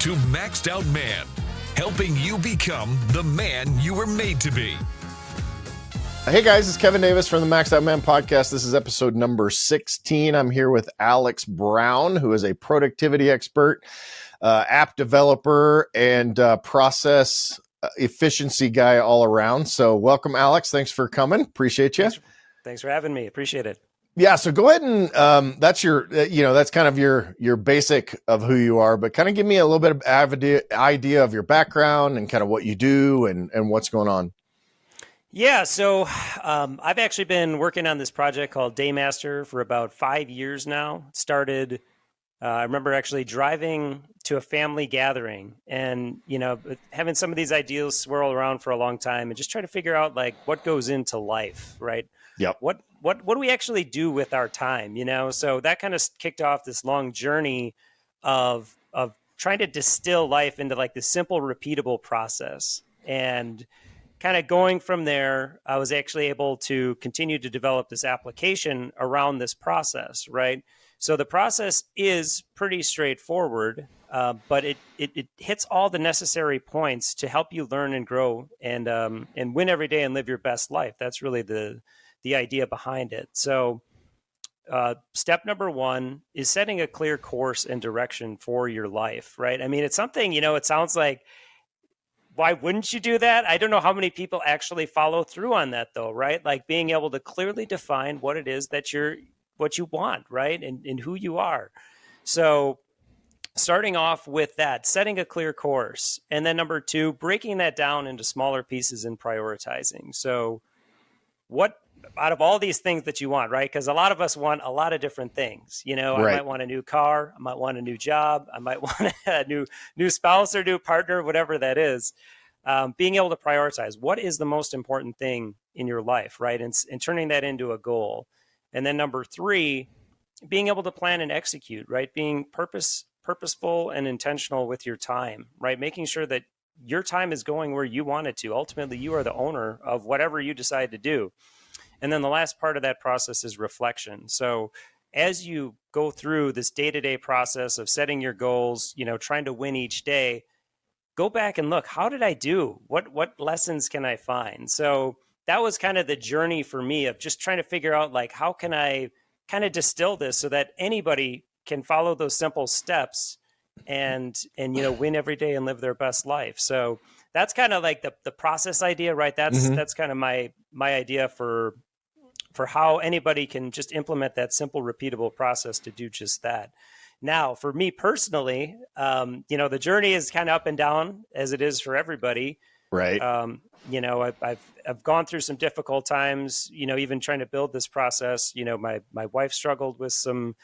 to Maxed Out Man, helping you become the man you were made to be. Hey guys, it's Kevin Davis from the Maxed Out Man podcast. This is episode number 16. I'm here with Alex Brown, who is a productivity expert, app developer, and process efficiency guy all around. So welcome, Alex. Thanks for coming. Appreciate you. Thanks for having me. Appreciate it. Yeah. So go ahead and that's your, that's kind of your basic of who you are, but kind of give me a little bit of idea of your background and kind of what you do and what's going on. Yeah, so I've actually been working on this project called Daymaster for about 5 years now. It started, I remember actually driving to a family gathering and, having some of these ideas swirl around for a long time and just try to figure out like what goes into life, right? Yep. What do we actually do with our time, So that kind of kicked off this long journey of trying to distill life into like this simple, repeatable process. And kind of going from there, I was actually able to continue to develop this application around this process, right? So the process is pretty straightforward, but it hits all the necessary points to help you learn and grow and win every day and live your best life. That's really the idea behind it. So step number one is setting a clear course and direction for your life, right? I mean, it's something, it sounds like, why wouldn't you do that? I don't know how many people actually follow through on that though, right? Like being able to clearly define what it is that what you want, right? And who you are. So starting off with that, setting a clear course. And then number two, breaking that down into smaller pieces and prioritizing. So what out of all these things that you want, right? Because a lot of us want a lot of different things. Right. I might want a new car. I might want a new job. I might want a new spouse or new partner, whatever that is. Being able to prioritize what is the most important thing in your life, right? And turning that into a goal. And then number three, being able to plan and execute, right? Being purposeful and intentional with your time, right? Making sure that your time is going where you want it to. Ultimately, you are the owner of whatever you decide to do. And then the last part of that process is reflection. So as you go through this day-to-day process of setting your goals, trying to win each day, go back and look, how did I do? What lessons can I find? So that was kind of the journey for me of just trying to figure out like, how can I kind of distill this so that anybody can follow those simple steps and win every day and live their best life. So that's kind of like the process idea, right? That's kind of my idea for how anybody can just implement that simple, repeatable process to do just that. Now, for me personally, the journey is kind of up and down as it is for everybody. Right. I've gone through some difficult times, even trying to build this process. My wife struggled with some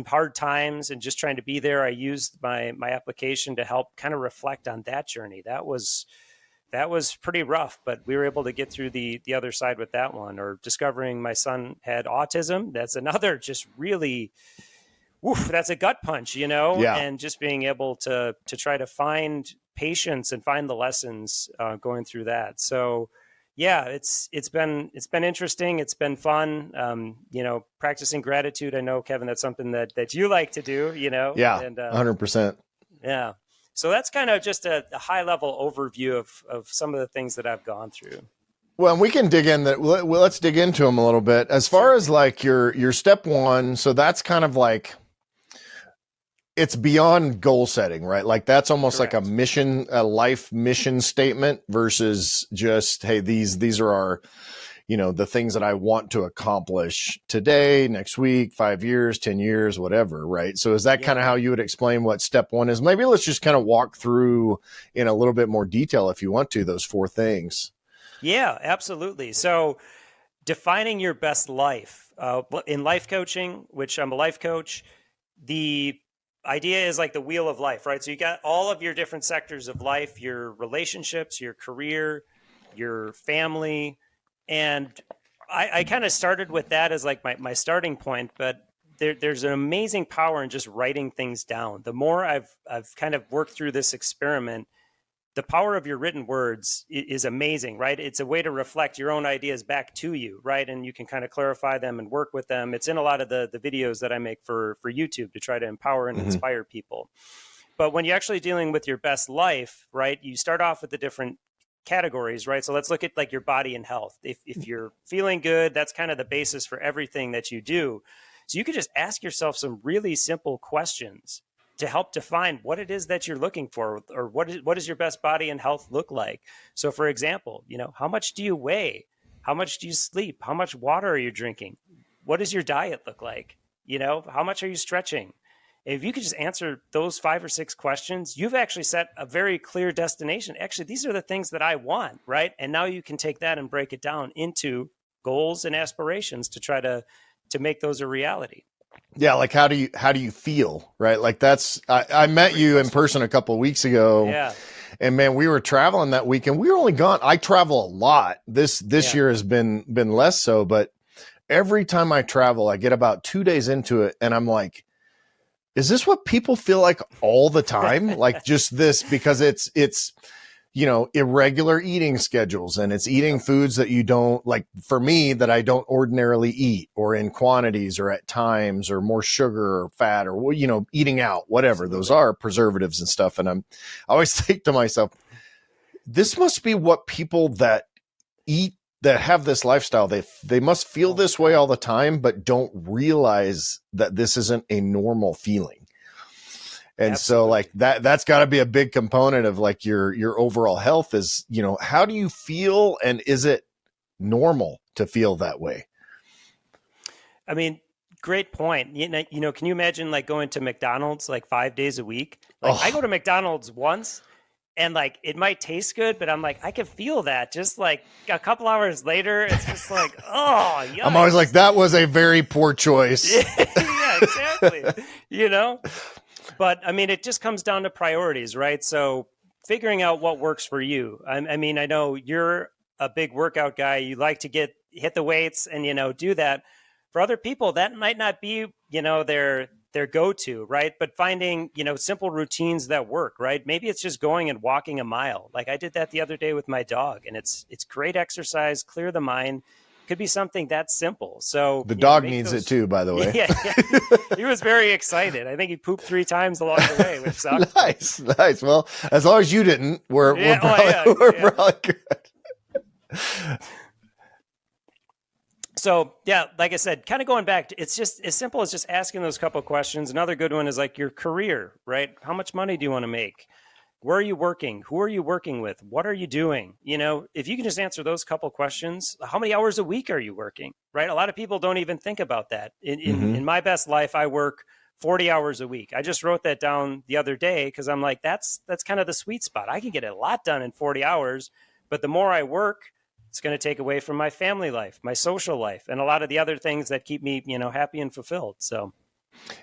hard times and just trying to be there. I used my application to help kind of reflect on that journey. That was pretty rough, but we were able to get through the other side with that one. Or discovering my son had autism. That's another just really, that's a gut punch, Yeah. And just being able to try to find patience and find the lessons going through that. So yeah, it's been interesting. It's been fun. Practicing gratitude. I know, Kevin, that's something that you like to do, Yeah. And 100%. Yeah. So that's kind of just a high level overview of some of the things that I've gone through. Well, we can dig in that. Well, let's dig into them a little bit. As far as like your step one, so that's kind of like, it's beyond goal setting, right? Like that's almost Correct. like a life mission statement versus just, hey, these are our, the things that I want to accomplish today, next week, 5 years, 10 years, whatever. Right. So is that kind of how you would explain what step one is? Maybe let's just kind of walk through in a little bit more detail, if you want to, those 4 things. Yeah, absolutely. So defining your best life in life coaching, which I'm a life coach, the idea is like the wheel of life, right? So you got all of your different sectors of life, your relationships, your career, your family. And I kind of started with that as like my starting point, but there's an amazing power in just writing things down. The more I've kind of worked through this experiment, the power of your written words is amazing, right? It's a way to reflect your own ideas back to you, right? And you can kind of clarify them and work with them. It's in a lot of the videos that I make for YouTube to try to empower and inspire people. But when you're actually dealing with your best life, right, you start off with the different categories, right? So let's look at like your body and health. If you're feeling good, that's kind of the basis for everything that you do. So you could just ask yourself some really simple questions to help define what it is that you're looking for, or what does your best body and health look like? So for example, how much do you weigh? How much do you sleep? How much water are you drinking? What does your diet look like? How much are you stretching? If you could just answer those 5 or 6 questions, you've actually set a very clear destination. Actually, these are the things that I want, right? And now you can take that and break it down into goals and aspirations to try to make those a reality. Yeah, like how do you feel, right? Like I met you in person a couple of weeks ago. Yeah. And man, we were traveling that weekend. We were only gone. I travel a lot. This year has been less so, but every time I travel, I get about 2 days into it and I'm like, is this what people feel like all the time? Like just this, because it's irregular eating schedules, and it's eating foods that you don't like, for me, that I don't ordinarily eat, or in quantities, or at times, or more sugar or fat, or, eating out, whatever. Absolutely. Those are preservatives and stuff. And I always think to myself, this must be what people that eat, that have this lifestyle, they must feel this way all the time, but don't realize that this isn't a normal feeling. And Absolutely. So like that's got to be a big component of like your overall health is, how do you feel, and is it normal to feel that way? I mean, great point. Can you imagine like going to McDonald's like 5 days a week? Like I go to McDonald's once, and like, it might taste good, but I'm like, I can feel that just like a couple hours later, it's just like, oh, yikes. I'm always like, that was a very poor choice. Yeah, exactly. But I mean, it just comes down to priorities, right? So figuring out what works for you. I mean, I know you're a big workout guy. You like to hit the weights and, do that. For other people, that might not be, their go-to, right? But finding, simple routines that work, right? Maybe it's just going and walking a mile. Like I did that the other day with my dog, and it's great exercise, clear the mind. Could be something that simple. So the dog needs it too, by the way. Yeah. He was very excited. I think he pooped 3 times along the way, which sucked. Nice. Well, as long as you didn't, we're probably good. So yeah, like I said, kind of going back to, it's just as simple as just asking those couple of questions. Another good one is like your career, right? How much money do you want to make? Where are you working? Who are you working with? What are you doing? If you can just answer those couple of questions, how many hours a week are you working, right? A lot of people don't even think about that. In my best life, I work 40 hours a week. I just wrote that down the other day because I'm like, that's kind of the sweet spot. I can get a lot done in 40 hours, but the more I work, it's going to take away from my family life, my social life, and a lot of the other things that keep me, happy and fulfilled. So.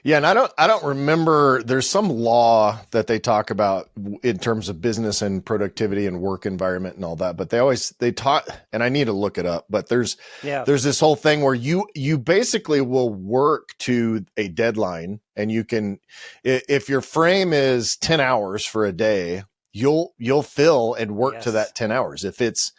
Yeah. And I don't remember, there's some law that they talk about in terms of business and productivity and work environment and all that, but they taught, and I need to look it up, but there's this whole thing where you basically will work to a deadline, and you can, if your frame is 10 hours for a day, you'll fill and work to that 10 hours. If it's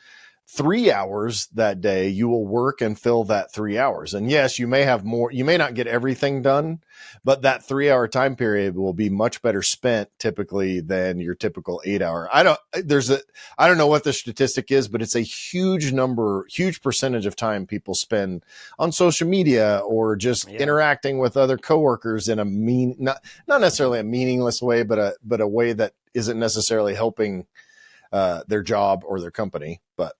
3 hours that day, you will work and fill that 3 hours. And yes, you may have more, you may not get everything done, but that 3 hour time period will be much better spent typically than your typical 8 hour. I don't know what the statistic is, but it's a huge percentage of time people spend on social media or just interacting with other coworkers in a not necessarily a meaningless way, but a way that isn't necessarily helping their job or their company. But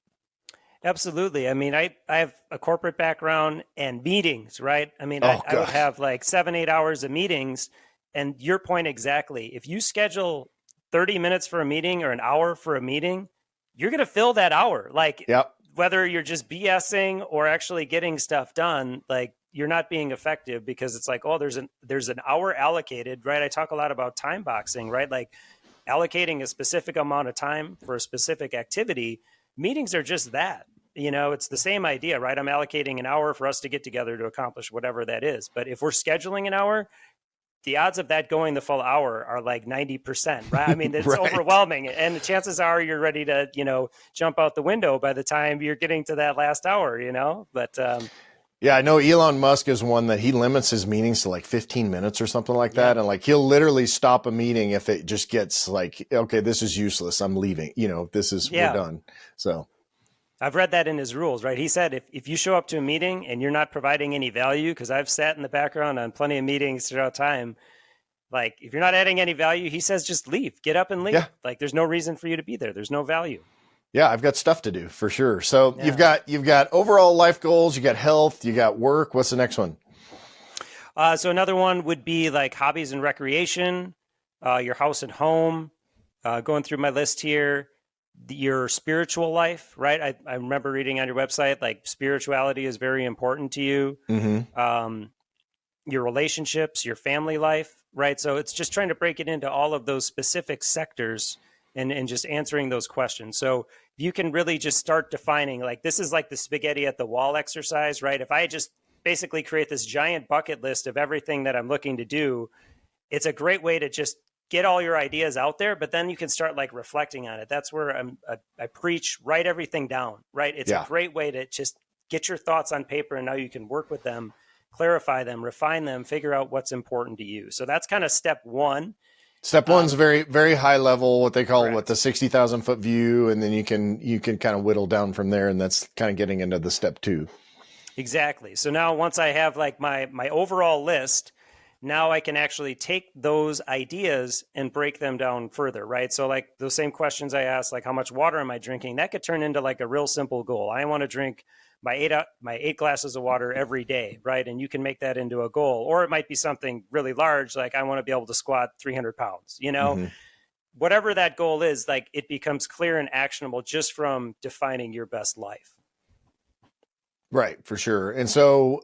absolutely. I mean, I have a corporate background and meetings, right? I mean, I would have like 7-8 hours of meetings, and your point exactly. If you schedule 30 minutes for a meeting or an hour for a meeting, you're going to fill that hour. Like whether you're just BSing or actually getting stuff done, like you're not being effective because it's like, oh, there's an hour allocated, right? I talk a lot about time boxing, right? Like allocating a specific amount of time for a specific activity. Meetings are just that. It's the same idea, right? I'm allocating an hour for us to get together to accomplish whatever that is. But if we're scheduling an hour, the odds of that going the full hour are like 90%, right? I mean, it's overwhelming. And the chances are you're ready to, jump out the window by the time you're getting to that last hour, But Yeah, I know Elon Musk is one that he limits his meetings to like 15 minutes or something like Yeah. that. And like he'll literally stop a meeting if it just gets like, okay, this is useless. I'm leaving. We're Yeah. done. So, I've read that in his rules, right? He said if you show up to a meeting and you're not providing any value, because I've sat in the background on plenty of meetings throughout time, like if you're not adding any value, he says just leave, get up and leave. yeah. Like there's no reason for you to be there. There's no value. Yeah, I've got stuff to do for sure. So Yeah. you've got overall life goals, you got health, you got work. What's the next one? So another one would be like hobbies and recreation, your house and home. Going through my list here, your spiritual life, right? I remember reading on your website, like spirituality is very important to you. Mm-hmm. Your relationships, your family life, right? So it's just trying to break it into all of those specific sectors and just answering those questions. So you can really just start defining, like this is like the spaghetti at the wall exercise, right? If I just basically create this giant bucket list of everything that I'm looking to do, it's a great way to just get all your ideas out there, but then you can start like reflecting on it. That's where I preach, write everything down, right? It's a great way to just get your thoughts on paper, and now you can work with them, clarify them, refine them, figure out what's important to you. So that's kind of step one. Step one's very, very high level, what they call Correct. the 60,000 foot view. And then you can kind of whittle down from there. And that's kind of getting into the step two. Exactly. So now once I have like my overall list, now I can actually take those ideas and break them down further, right? So like those same questions I asked, like how much water am I drinking? That could turn into like a real simple goal. I want to drink my eight glasses of water every day, right? And you can make that into a goal. Or it might be something really large, like I want to be able to squat 300 pounds, Mm-hmm. Whatever that goal is, like it becomes clear and actionable just from defining your best life. Right, for sure. And so,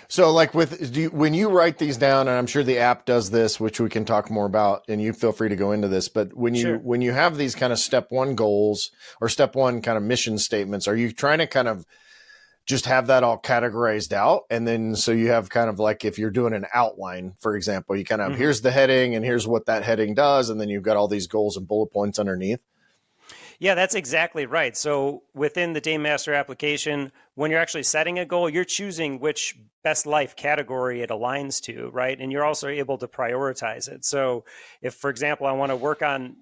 so like when you write these down, and I'm sure the app does this, which we can talk more about, and you feel free to go into this, but when you have these kind of step one goals or step one kind of mission statements, are you trying to kind of just have that all categorized out? And then, so you have kind of like, if you're doing an outline, for example, you kind of, here's the heading and here's what that heading does. And then you've got all these goals and bullet points underneath. Yeah, that's exactly right. So within the Game Master application, when you're actually setting a goal, you're choosing which best life category it aligns to, right? And you're also able to prioritize it. So if, for example, I want to work on,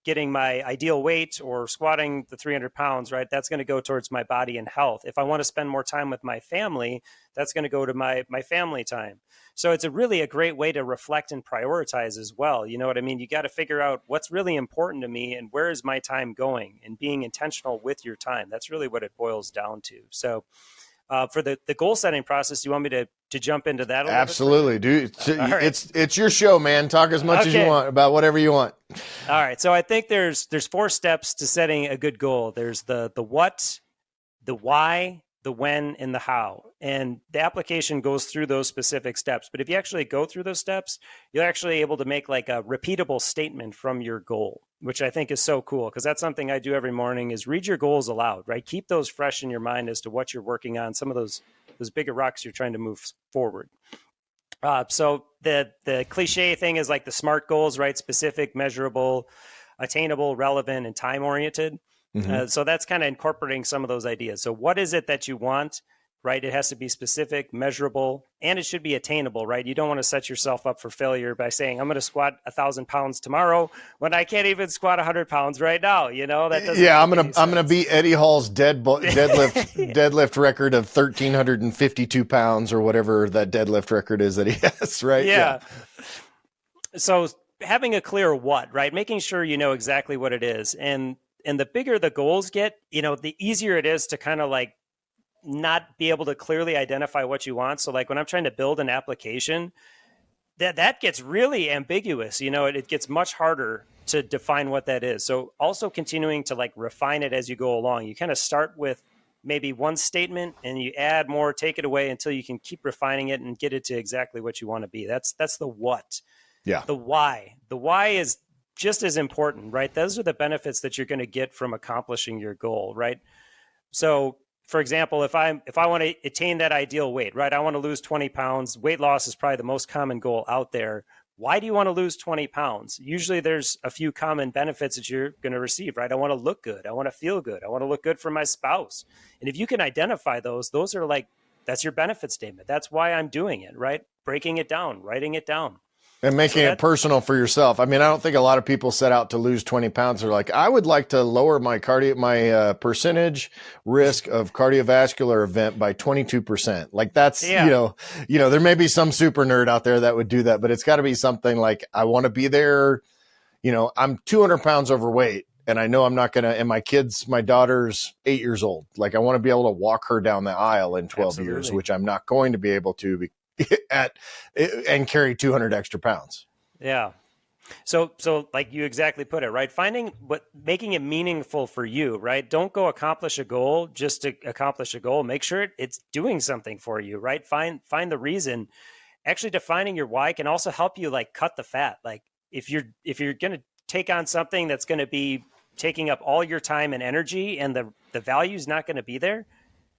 getting my ideal weight or squatting the 300 pounds, right? That's going to go towards my body and health. If I want to spend more time with my family, that's going to go to my family time. So it's really a great way to reflect and prioritize as well. You know what I mean? You got to figure out what's really important to me and where is my time going, and being intentional with your time. That's really what it boils down to. So for the goal setting process, do you want me to jump into that a little Absolutely, dude. Right. It's your show, man. Talk as much as you want about whatever you want. All right. So I think there's 4 steps to setting a good goal. There's the what, the why, the when, and the how. And the application goes through those specific steps. But if you actually go through those steps, you're actually able to make like a repeatable statement from your goal, which I think is so cool, because that's something I do every morning is read your goals aloud, right? Keep those fresh in your mind as to what you're working on, some of those bigger rocks you're trying to move forward. So the cliche thing is like the SMART goals, right? Specific, measurable, attainable, relevant, and time-oriented. So that's kind of incorporating some of those ideas. So what is it that you want, right? It has to be specific, measurable, and it should be attainable, right? You don't want to set yourself up for failure by saying, I'm going to squat 1,000 pounds tomorrow when I can't even squat 100 pounds right now. That doesn't. Yeah, I'm gonna beat Eddie Hall's deadlift record of 1,352 pounds or whatever that deadlift record is that he has, right? Yeah. So having a clear what, right? Making sure you know exactly what it is, and the bigger the goals get, the easier it is to kind of like not be able to clearly identify what you want. So like when I'm trying to build an application, that gets really ambiguous. It gets much harder to define what that is. So also continuing to like refine it as you go along. You kind of start with maybe one statement and you add more, take it away until you can keep refining it and get it to exactly what you want to be. That's the what. Yeah. The why. The why is just as important, right? Those are the benefits that you're going to get from accomplishing your goal, right? So for example, if I want to attain that ideal weight, right? I want to lose 20 pounds. Weight loss is probably the most common goal out there. Why do you want to lose 20 pounds? Usually there's a few common benefits that you're going to receive, right? I want to look good. I want to feel good. I want to look good for my spouse. And if you can identify those are like that's your benefit statement. That's why I'm doing it, right? Breaking it down, writing it down. And making it personal for yourself. I mean, I don't think a lot of people set out to lose 20 pounds. They're like, I would like to lower my percentage risk of cardiovascular event by 22%. Like that's, there may be some super nerd out there that would do that, but it's got to be something like, I want to be there. I'm 200 pounds overweight and I know I'm not going to, and my daughter's 8 years old. Like I want to be able to walk her down the aisle in 12 years, which I'm not going to be able to and carry 200 extra pounds. Yeah. So like you exactly put it, right? Making it meaningful for you, right? Don't go accomplish a goal just to accomplish a goal. Make sure it's doing something for you, right? Find the reason. Actually defining your why can also help you like cut the fat. Like if you're going to take on something that's going to be taking up all your time and energy and the value is not going to be there,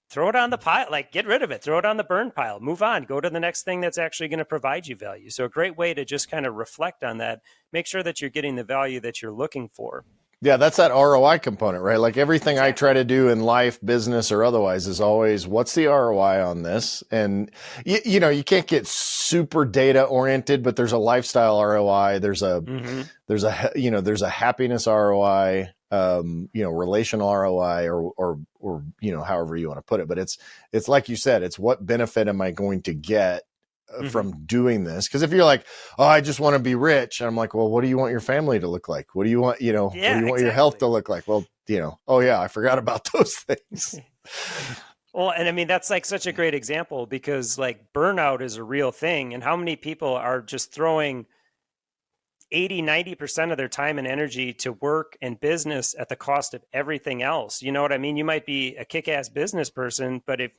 throw it on the pile, like get rid of it, throw it on the burn pile, move on, go to the next thing that's actually going to provide you value. So a great way to just kind of reflect on that, make sure that you're getting the value that you're looking for. Yeah, that's that ROI component, right? Like everything I try to do in life, business or otherwise is always, what's the ROI on this? And you can't get super data oriented, but there's a lifestyle ROI. There's a happiness ROI, relational ROI or however you want to put it. But it's like you said, it's what benefit am I going to get from doing this? Because if you're like, oh, I just want to be rich, and I'm like, well, what do you want your family to look like? What do you want, what do you want your health to look like? Well, oh yeah, I forgot about those things. Well, and I mean, that's like such a great example because like burnout is a real thing. And how many people are just throwing 80-90% of their time and energy to work and business at the cost of everything else? You know what I mean? You might be a kick-ass business person, but if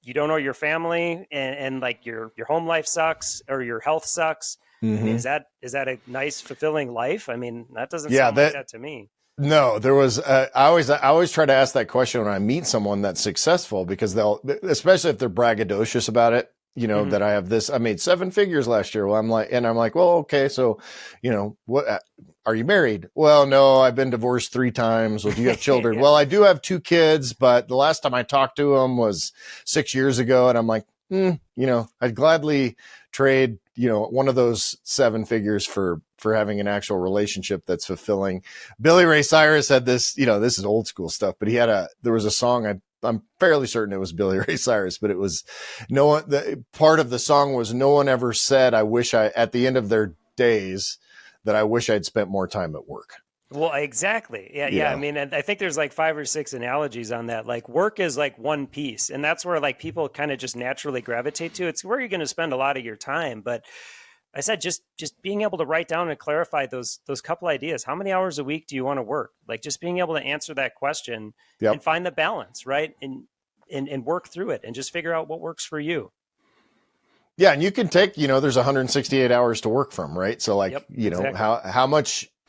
you don't know your family and like your home life sucks or your health sucks, I mean, is that a nice, fulfilling life? I mean, that doesn't sound like that to me. No, there was, I always try to ask that question when I meet someone that's successful, because especially if they're braggadocious about it, that I have this, I made 7 figures last year. Well, I'm like, well, okay. So, what, are you married? Well, no, I've been divorced 3 times. Well, do you have children? Yeah. Well, I do have 2 kids, but the last time I talked to them was 6 years ago. And I'm like, I'd gladly trade, one of those 7 figures for having an actual relationship that's fulfilling. Billy Ray Cyrus had this, this is old school stuff, but there was a song, I'm fairly certain it was Billy Ray Cyrus, but it was part of the song was, no one ever said, at the end of their days, that I wish I'd spent more time at work. Well, exactly. Yeah. I mean, I think there's like 5 or 6 analogies on that. Like work is like one piece, and that's where like people kind of just naturally gravitate to. It's where you're going to spend a lot of your time. But I said, just being able to write down and clarify those couple ideas. How many hours a week do you want to work? Like just being able to answer that question and find the balance, right? And work through it and just figure out what works for you. Yeah. And you can take, there's 168 hours to work from, right? So like, exactly.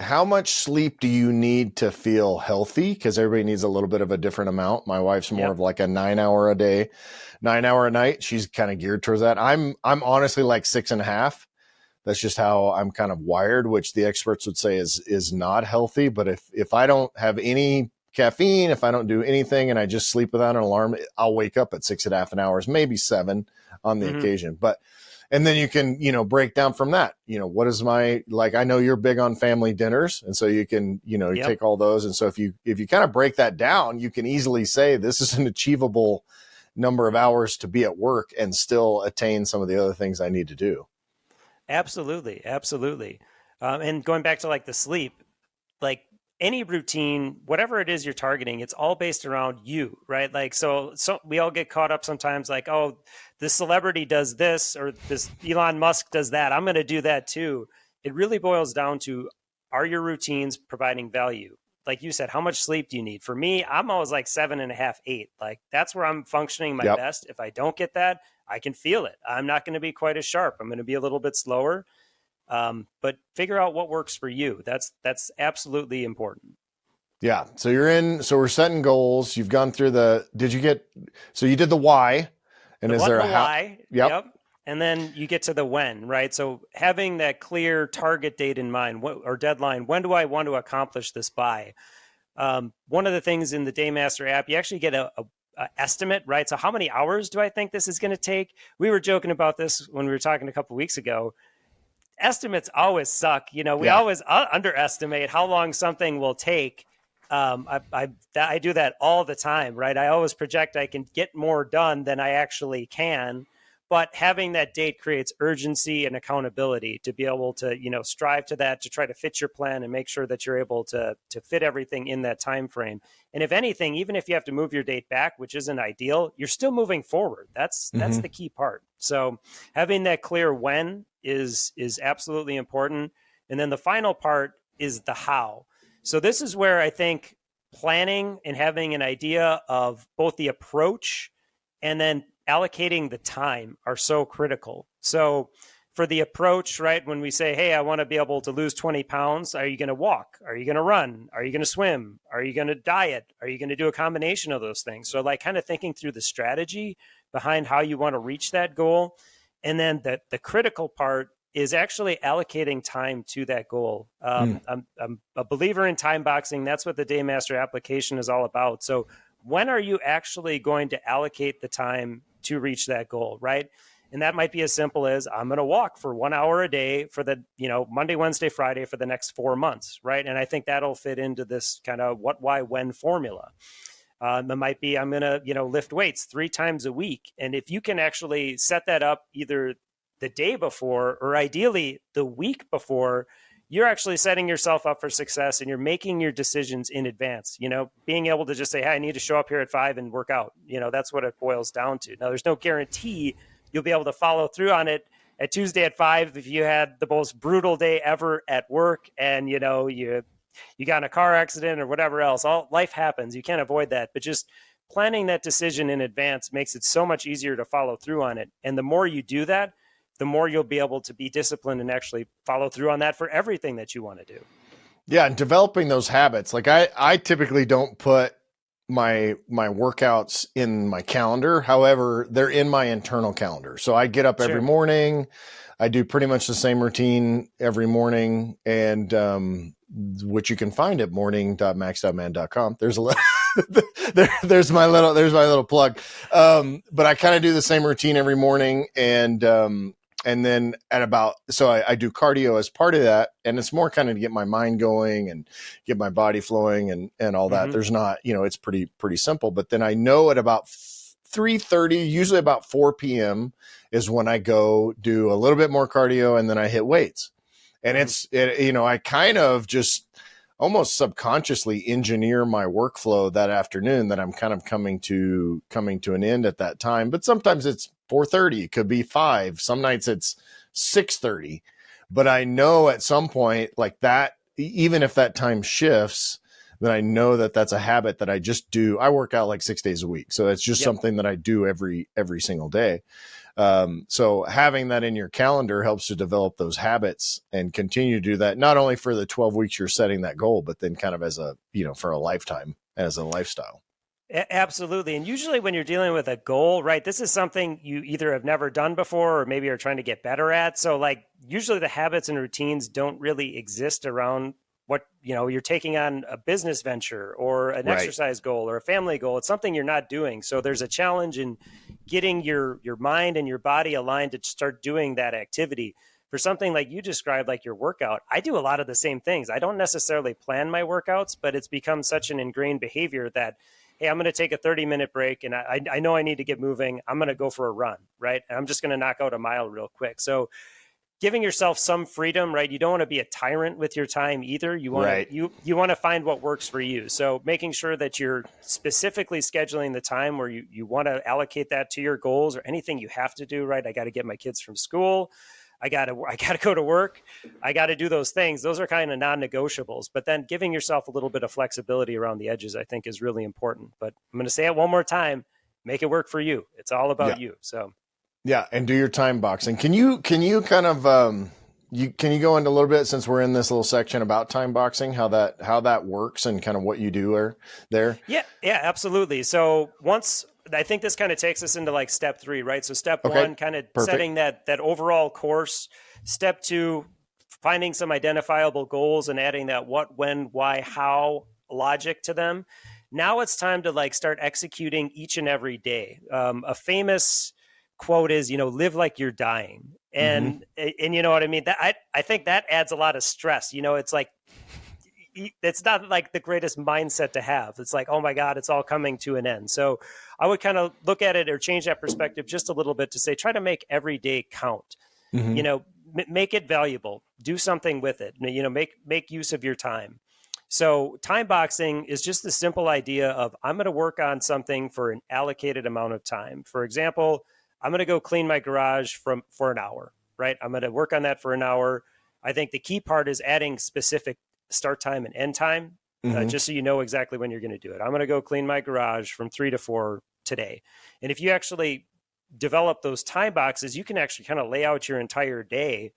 how much sleep do you need to feel healthy? Because everybody needs a little bit of a different amount. My wife's more of like a 9 hour a day, 9 hour a night. She's kind of geared towards that. I'm honestly like 6.5. That's just how I'm kind of wired, which the experts would say is not healthy. But if I don't have any caffeine, if I don't do anything and I just sleep without an alarm, I'll wake up at 6.5 hours, maybe 7 on the occasion. And then you can, break down from that, what is I know you're big on family dinners. And so you can, you take all those. And so if you kind of break that down, you can easily say this is an achievable number of hours to be at work and still attain some of the other things I need to do. Absolutely. And going back to like the sleep, like any routine, whatever it is you're targeting, it's all based around you, right? Like, so we all get caught up sometimes like, oh, this celebrity does this or this Elon Musk does that, I'm going to do that too. It really boils down to, are your routines providing value? Like you said, how much sleep do you need? For me, I'm always like 7.5, 8. Like that's where I'm functioning my best. If I don't get that, I can feel it. I'm not going to be quite as sharp. I'm going to be a little bit slower. But figure out what works for you. That's absolutely important. Yeah. So we're setting goals. You've gone through so you did the why, and is there a how? Why? Yep. And then you get to the when, right? So having that clear target date in mind or deadline, when do I want to accomplish this by? One of the things in the Daymaster app, you actually get a estimate, right? So how many hours do I think this is going to take? We were joking about this when we were talking a couple of weeks ago. Estimates always suck. We Yeah. always underestimate how long something will take. I do that all the time, right? I always project I can get more done than I actually can. But having that date creates urgency and accountability to be able to, strive to that, to try to fit your plan and make sure that you're able to fit everything in that time frame. And if anything, even if you have to move your date back, which isn't ideal, you're still moving forward. That's the key part. So having that clear when is absolutely important. And then the final part is the how. So this is where I think planning and having an idea of both the approach and then allocating the time are so critical. So for the approach, right, when we say, hey, I want to be able to lose 20 pounds, are you going to walk? Are you going to run? Are you going to swim? Are you going to diet? Are you going to do a combination of those things? So like kind of thinking through the strategy behind how you want to reach that goal. And then the critical part is actually allocating time to that goal. I'm a believer in time boxing. That's what the Daymaster application is all about. So when are you actually going to allocate the time to reach that goal, right? And that might be as simple as I'm going to walk for 1 hour a day for the, Monday, Wednesday, Friday for the next 4 months, right? And I think that'll fit into this kind of what, why, when formula. It might be I'm going to, lift weights 3 times a week. And if you can actually set that up either the day before or ideally the week before, you're actually setting yourself up for success and you're making your decisions in advance. Being able to just say, hey, I need to show up here at 5 and work out. That's what it boils down to. Now, there's no guarantee you'll be able to follow through on it at Tuesday at 5 if you had the most brutal day ever at work and, you got in a car accident or whatever else. Life happens. You can't avoid that. But just planning that decision in advance makes it so much easier to follow through on it. And the more you do that, the more you'll be able to be disciplined and actually follow through on that for everything that you want to do. Yeah. And developing those habits. Like I typically don't put my workouts in my calendar. However, they're in my internal calendar. So I get up every morning. I do pretty much the same routine every morning, and which you can find at morning.max.man.com. There's a little there's my little plug. But I kind of do the same routine every morning, and then I do cardio as part of that, and it's more kind of to get my mind going and get my body flowing and all that. There's not, it's pretty simple. But then I know at about 3:30, usually about 4 p.m. is when I go do a little bit more cardio, and then I hit weights. And I kind of just almost subconsciously engineer my workflow that afternoon that I'm kind of coming to an end at that time. But sometimes it's 4:30, it could be 5. Some nights it's 6:30. But I know at some point like that, even if that time shifts, then I know that that's a habit that I just do. I work out like 6 days a week. So it's just something that I do every single day. So having that in your calendar helps to develop those habits and continue to do that, not only for the 12 weeks you're setting that goal, but then kind of as a, for a lifetime, as a lifestyle. Absolutely. And usually when you're dealing with a goal, right, this is something you either have never done before or maybe are trying to get better at. So like usually the habits and routines don't really exist around what, you're taking on a business venture or an exercise goal or a family goal. It's something you're not doing. So there's a challenge in getting your mind and your body aligned to start doing that activity. For something like you described, like your workout, I do a lot of the same things. I don't necessarily plan my workouts, but it's become such an ingrained behavior that, hey, I'm going to take a 30-minute break and I know I need to get moving. I'm going to go for a run, right? And I'm just going to knock out a mile real quick. So giving yourself some freedom, right? You don't want to be a tyrant with your time either. You want to you want to find what works for you. So making sure that you're specifically scheduling the time where you want to allocate that to your goals or anything you have to do, right? I got to get my kids from school. I got to go to work. I got to do those things. Those are kind of non-negotiables. But then giving yourself a little bit of flexibility around the edges, I think, is really important. But I'm going to say it one more time: make it work for you. It's all about you. So. Yeah, and do your time boxing. Can you kind of can you go into a little bit, since we're in this little section about time boxing, how that works and kind of what you do there? Yeah, absolutely. So I think this kind of takes us into like step 3, right? So step 1, kind of setting that overall course. Step 2, finding some identifiable goals and adding that what, when, why, how logic to them. Now it's time to like start executing each and every day. A famous quote is, live like you're dying. And you know what I mean? That I think that adds a lot of stress. It's like, it's not like the greatest mindset to have. It's like, oh my God, it's all coming to an end. So I would kind of look at it or change that perspective just a little bit to say, try to make every day count. Make it valuable, do something with it, make use of your time. So time boxing is just the simple idea of I'm going to work on something for an allocated amount of time. For example, I'm going to go clean my garage for an hour, right? I'm going to work on that for an hour. I think the key part is adding specific start time and end time, just so you know exactly when you're going to do it. I'm going to go clean my garage from 3 to 4 today. And if you actually develop those time boxes, you can actually kind of lay out your entire day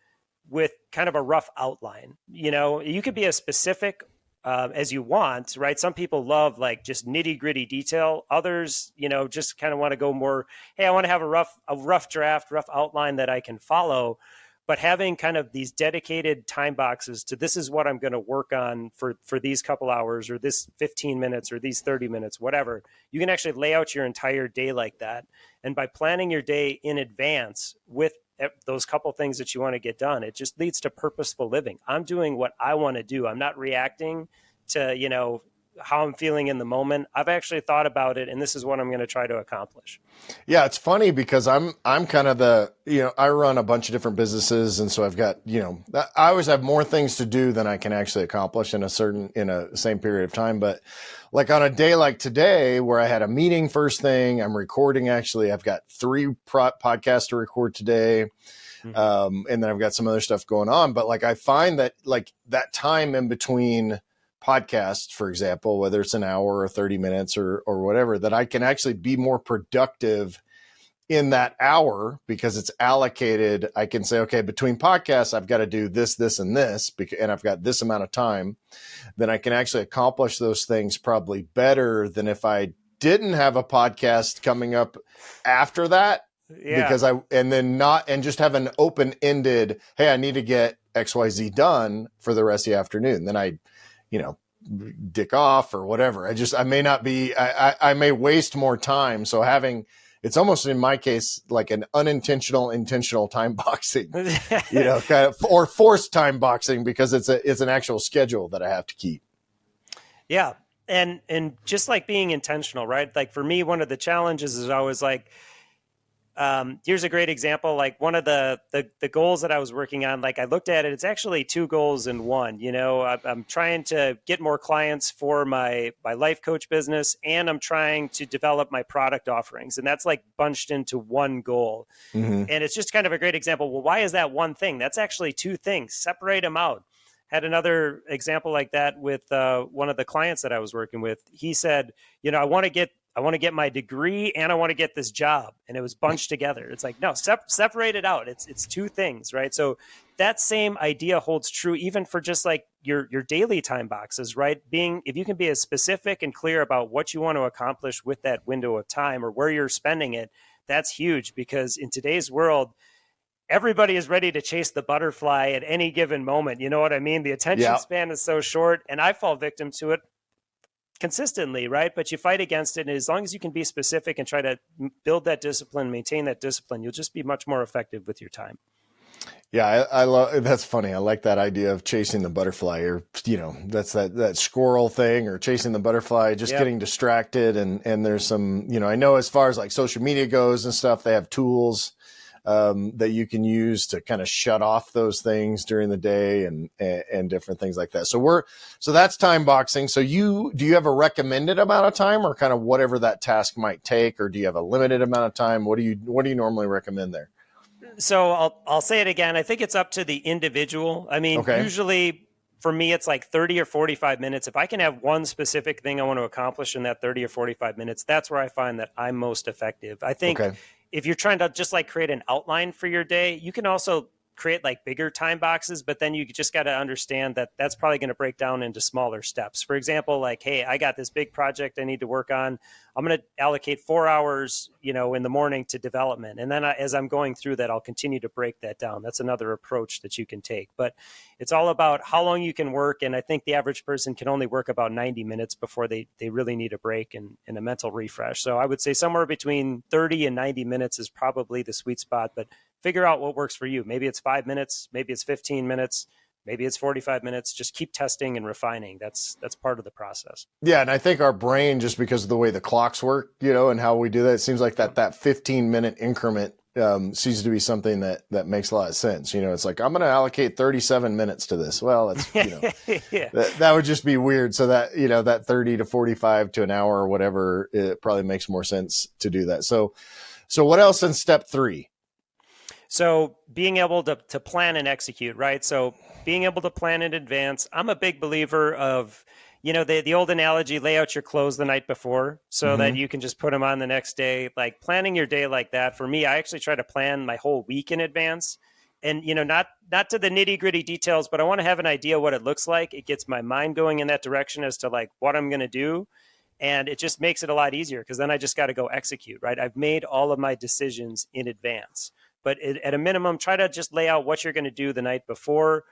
with kind of a rough outline. You could be as specific as you want, right? Some people love like just nitty gritty detail. Others, just kind of want to go more, hey, I want to have a rough draft, rough outline that I can follow. But having kind of these dedicated time boxes to this is what I'm going to work on for these couple hours or this 15 minutes or these 30 minutes, whatever, you can actually lay out your entire day like that. And by planning your day in advance with those couple things that you want to get done, it just leads to purposeful living. I'm doing what I want to do. I'm not reacting to, how I'm feeling in the moment. I've actually thought about it, and this is what I'm going to try to accomplish. Yeah, it's funny because I'm kind of I run a bunch of different businesses, and so I've got, I always have more things to do than I can actually accomplish in a same period of time. But like on a day like today, where I had a meeting first thing, I'm recording. Actually, I've got 3 podcasts to record today. And then I've got some other stuff going on. But like I find that like that time in between podcast, for example, whether it's an hour or 30 minutes or whatever, that I can actually be more productive in that hour because it's allocated. I can say, okay, between podcasts, I've got to do this, this, and this, and I've got this amount of time. Then I can actually accomplish those things probably better than if I didn't have a podcast coming up after that. Yeah. Because just have an open-ended, hey, I need to get XYZ done for the rest of the afternoon. Then I dick off or whatever. I may waste more time. So it's almost in my case, like an intentional time boxing, kind of, or forced time boxing because it's an actual schedule that I have to keep. Yeah. And just like being intentional, right? Like for me, one of the challenges is always like, here's a great example. Like one of the goals that I was working on, like I looked at it, it's actually 2 goals in one. I'm trying to get more clients for my life coach business, and I'm trying to develop my product offerings. And that's like bunched into one goal. And it's just kind of a great example. Well, why is that one thing? That's actually 2 things. Separate them out. Had another example like that with one of the clients that I was working with. He said, I want to get my degree and I want to get this job. And it was bunched together. It's like, no, separate it out. It's 2 things, right? So that same idea holds true even for just like your daily time boxes, right? If you can be as specific and clear about what you want to accomplish with that window of time or where you're spending it, that's huge because in today's world, everybody is ready to chase the butterfly at any given moment. You know what I mean? The attention span is so short, and I fall victim to it consistently, right? But you fight against it. And as long as you can be specific and try to build that discipline, maintain that discipline, you'll just be much more effective with your time. Yeah, I love, that's funny. I like that idea of chasing the butterfly, or, that's that squirrel thing, or chasing the butterfly, just getting distracted. And there's some, I know as far as like social media goes and stuff, they have tools that you can use to kind of shut off those things during the day and different things like that. So that's time boxing. So do you have a recommended amount of time or kind of whatever that task might take, or do you have a limited amount of time? What do you normally recommend there? So I'll say it again. I think it's up to the individual. I mean, usually for me, it's like 30 or 45 minutes. If I can have one specific thing I want to accomplish in that 30 or 45 minutes, that's where I find that I'm most effective. I think if you're trying to just like create an outline for your day, you can also create like bigger time boxes, but then you just got to understand that that's probably going to break down into smaller steps. For example, like, hey, I got this big project I need to work on. I'm going to allocate 4 hours, in the morning to development. And then as I'm going through that, I'll continue to break that down. That's another approach that you can take. But it's all about how long you can work. And I think the average person can only work about 90 minutes before they really need a break and a mental refresh. So I would say somewhere between 30 and 90 minutes is probably the sweet spot. But figure out what works for you. Maybe it's 5 minutes, maybe it's 15 minutes. Maybe it's 45 minutes. Just keep testing and refining. That's part of the process. Yeah. And I think our brain, just because of the way the clocks work, and how we do that, it seems like that 15-minute increment seems to be something that makes a lot of sense. It's like, I'm going to allocate 37 minutes to this. Well, that's, yeah. that would just be weird. So that, that 30 to 45 to an hour or whatever, it probably makes more sense to do that. So what else in step 3? So being able to plan and execute, right? So being able to plan in advance. I'm a big believer of, the old analogy, lay out your clothes the night before so that you can just put them on the next day. Like planning your day like that. For me, I actually try to plan my whole week in advance. And, not to the nitty gritty details, but I want to have an idea what it looks like. It gets my mind going in that direction as to like what I'm going to do. And it just makes it a lot easier because then I just got to go execute, right? I've made all of my decisions in advance. But at a minimum, try to just lay out what you're going to do the night before.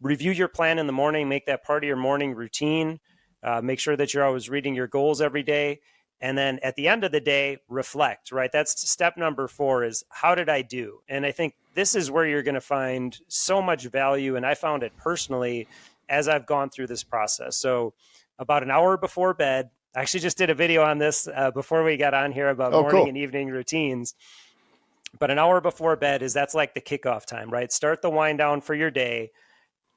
Review your plan in the morning, make that part of your morning routine. Make sure that you're always reading your goals every day. And then at the end of the day, reflect, right? That's step number 4 is how did I do? And I think this is where you're going to find so much value. And I found it personally as I've gone through this process. So about an hour before bed, I actually just did a video on this before we got on here about morning and evening routines. But an hour before bed that's like the kickoff time, right? Start the wind down for your day.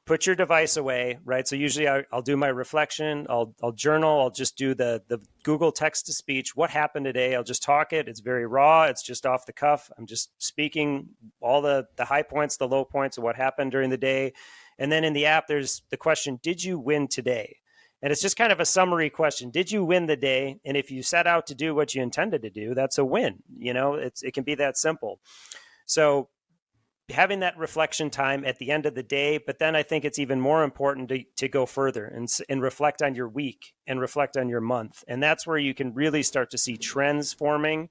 Put your device away, right? So usually I'll do my reflection. I'll journal. I'll just do the Google text to speech. What happened today? I'll just talk it. It's very raw. It's just off the cuff. I'm just speaking all the high points, the low points of what happened during the day. And then in the app, there's the question, did you win today? And it's just kind of a summary question. Did you win the day? And if you set out to do what you intended to do, that's a win. It can be that simple. So having that reflection time at the end of the day, but then I think it's even more important to go further and reflect on your week and reflect on your month. And that's where you can really start to see trends forming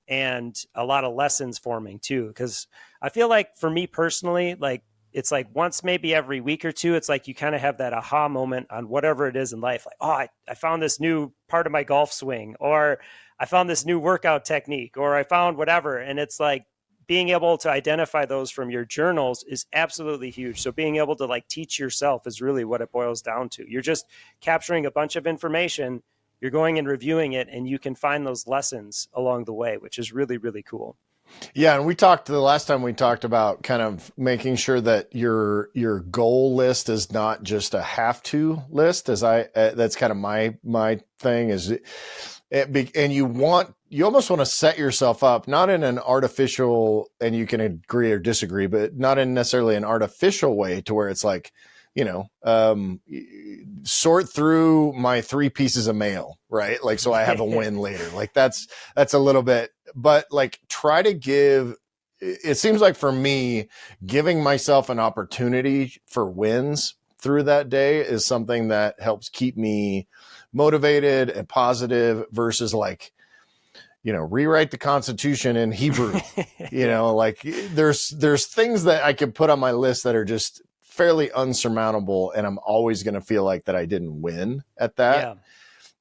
and a lot of lessons forming too. Because I feel like for me personally, like it's like once maybe every week or two, it's like you kind of have that aha moment on whatever it is in life. Like, oh, I found this new part of my golf swing, or I found this new workout technique, or I found whatever. And it's like being able to identify those from your journals is absolutely huge. So being able to like teach yourself is really what it boils down to. You're just capturing a bunch of information, you're going and reviewing it, and you can find those lessons along the way, which is really, really cool. Yeah. And the last time we talked about kind of making sure that your goal list is not just a have to list that's kind of my thing is and you almost want to set yourself up, not in an artificial, and you can agree or disagree, but not in necessarily an artificial way to where it's like, sort through my 3 pieces of mail, right? Like, so I have a win later. Like that's a little bit, but like try to it seems like for me, giving myself an opportunity for wins through that day is something that helps keep me motivated and positive versus like, rewrite the Constitution in Hebrew, like there's things that I can put on my list that are just fairly unsurmountable. And I'm always going to feel like that I didn't win at that. Yeah.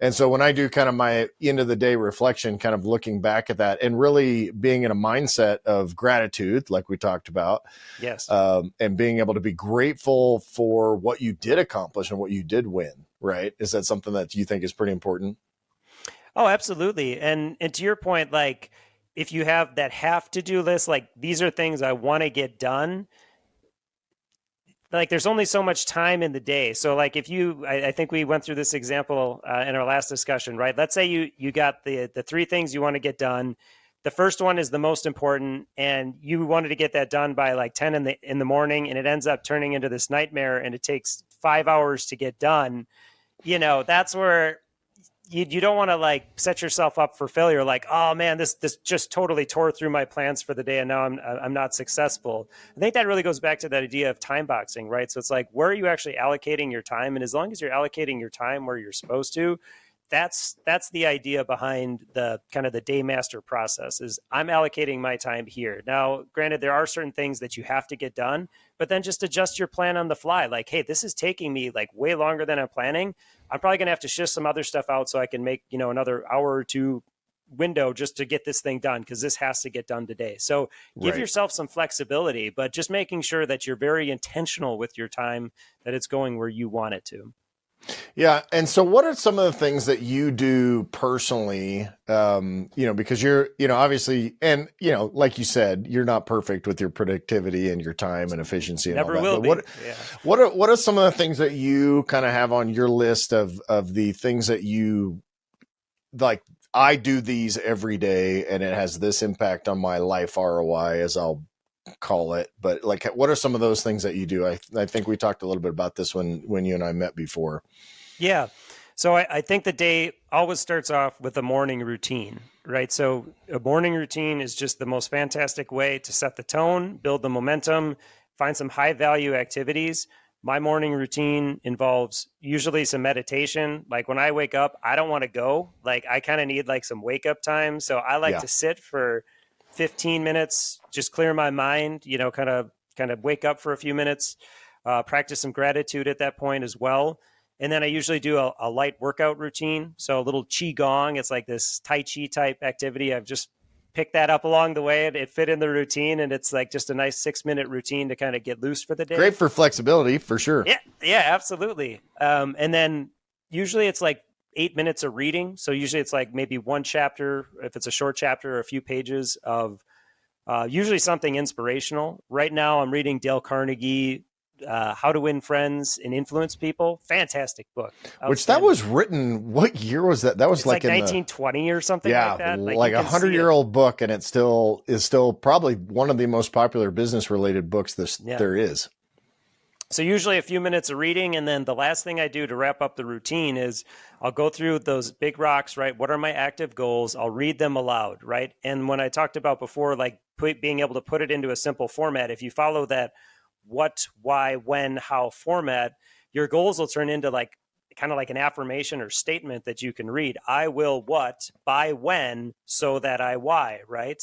And so when I do kind of my end of the day reflection, kind of looking back at that and really being in a mindset of gratitude, like we talked about, yes, and being able to be grateful for what you did accomplish and what you did win, right? Is that something that you think is pretty important? Oh, absolutely. And to your point, like if you have that have to do list, like these are things I want to get done. Like there's only so much time in the day. So like if I think we went through this example in our last discussion, right? Let's say you got the 3 things you want to get done. The first one is the most important, and you wanted to get that done by like 10 in the morning, and it ends up turning into this nightmare, and it takes 5 hours to get done. That's where you don't want to like set yourself up for failure. Like, oh man, this just totally tore through my plans for the day, and now I'm not successful. I think that really goes back to that idea of time boxing, right? So it's like, where are you actually allocating your time? And as long as you're allocating your time where you're supposed to, that's the idea behind the kind of the day master process. Is I'm allocating my time here. Now, granted, there are certain things that you have to get done, but then just adjust your plan on the fly. Like, hey, this is taking me like way longer than I'm planning. I'm probably going to have to shift some other stuff out so I can make, another hour or two window just to get this thing done, because this has to get done today. So give yourself some flexibility, but just making sure that you're very intentional with your time, that it's going where you want it to. Yeah. And so what are some of the things that you do personally, because you're, obviously, and, like you said, you're not perfect with your productivity and your time and efficiency and Never all that. will But be. what are some of the things that you kind of have on your list of the things that you like? I do these every day and it has this impact on my life ROI, as I'll call it. But like, what are some of those things that you do? I think we talked a little bit about this when you and I met before. Yeah. So I think the day always starts off with a morning routine, right? So a morning routine is just the most fantastic way to set the tone, build the momentum, find some high value activities. My morning routine involves usually some meditation. Like when I wake up, I don't want to go. Like I kind of need like some wake up time. So I like to sit for 15 minutes, just clear my mind, kind of wake up for a few minutes, practice some gratitude at that point as well. And then I usually do a light workout routine. So a little Qigong. It's like this Tai Chi type activity. I've just picked that up along the way. It fit in the routine, and it's like just a nice 6-minute routine to kind of get loose for the day. Great for flexibility, for sure. Yeah, absolutely. And then usually it's like 8 minutes of reading. So usually it's like maybe one chapter, if it's a short chapter, or a few pages of usually something inspirational. Right now I'm reading Dale Carnegie, How to Win Friends and Influence People. Fantastic book. Which that was written, what year was that? That was like in 1920 or something like that. Like a 100-year-old book, and it is still probably one of the most popular business related books there is. So usually a few minutes of reading, and then the last thing I do to wrap up the routine is I'll go through those big rocks, right? What are my active goals? I'll read them aloud, right? And when I talked about before, like being able to put it into a simple format, if you follow that what, why, when, how format, your goals will turn into like kind of like an affirmation or statement that you can read. I will what by when so that I why, right?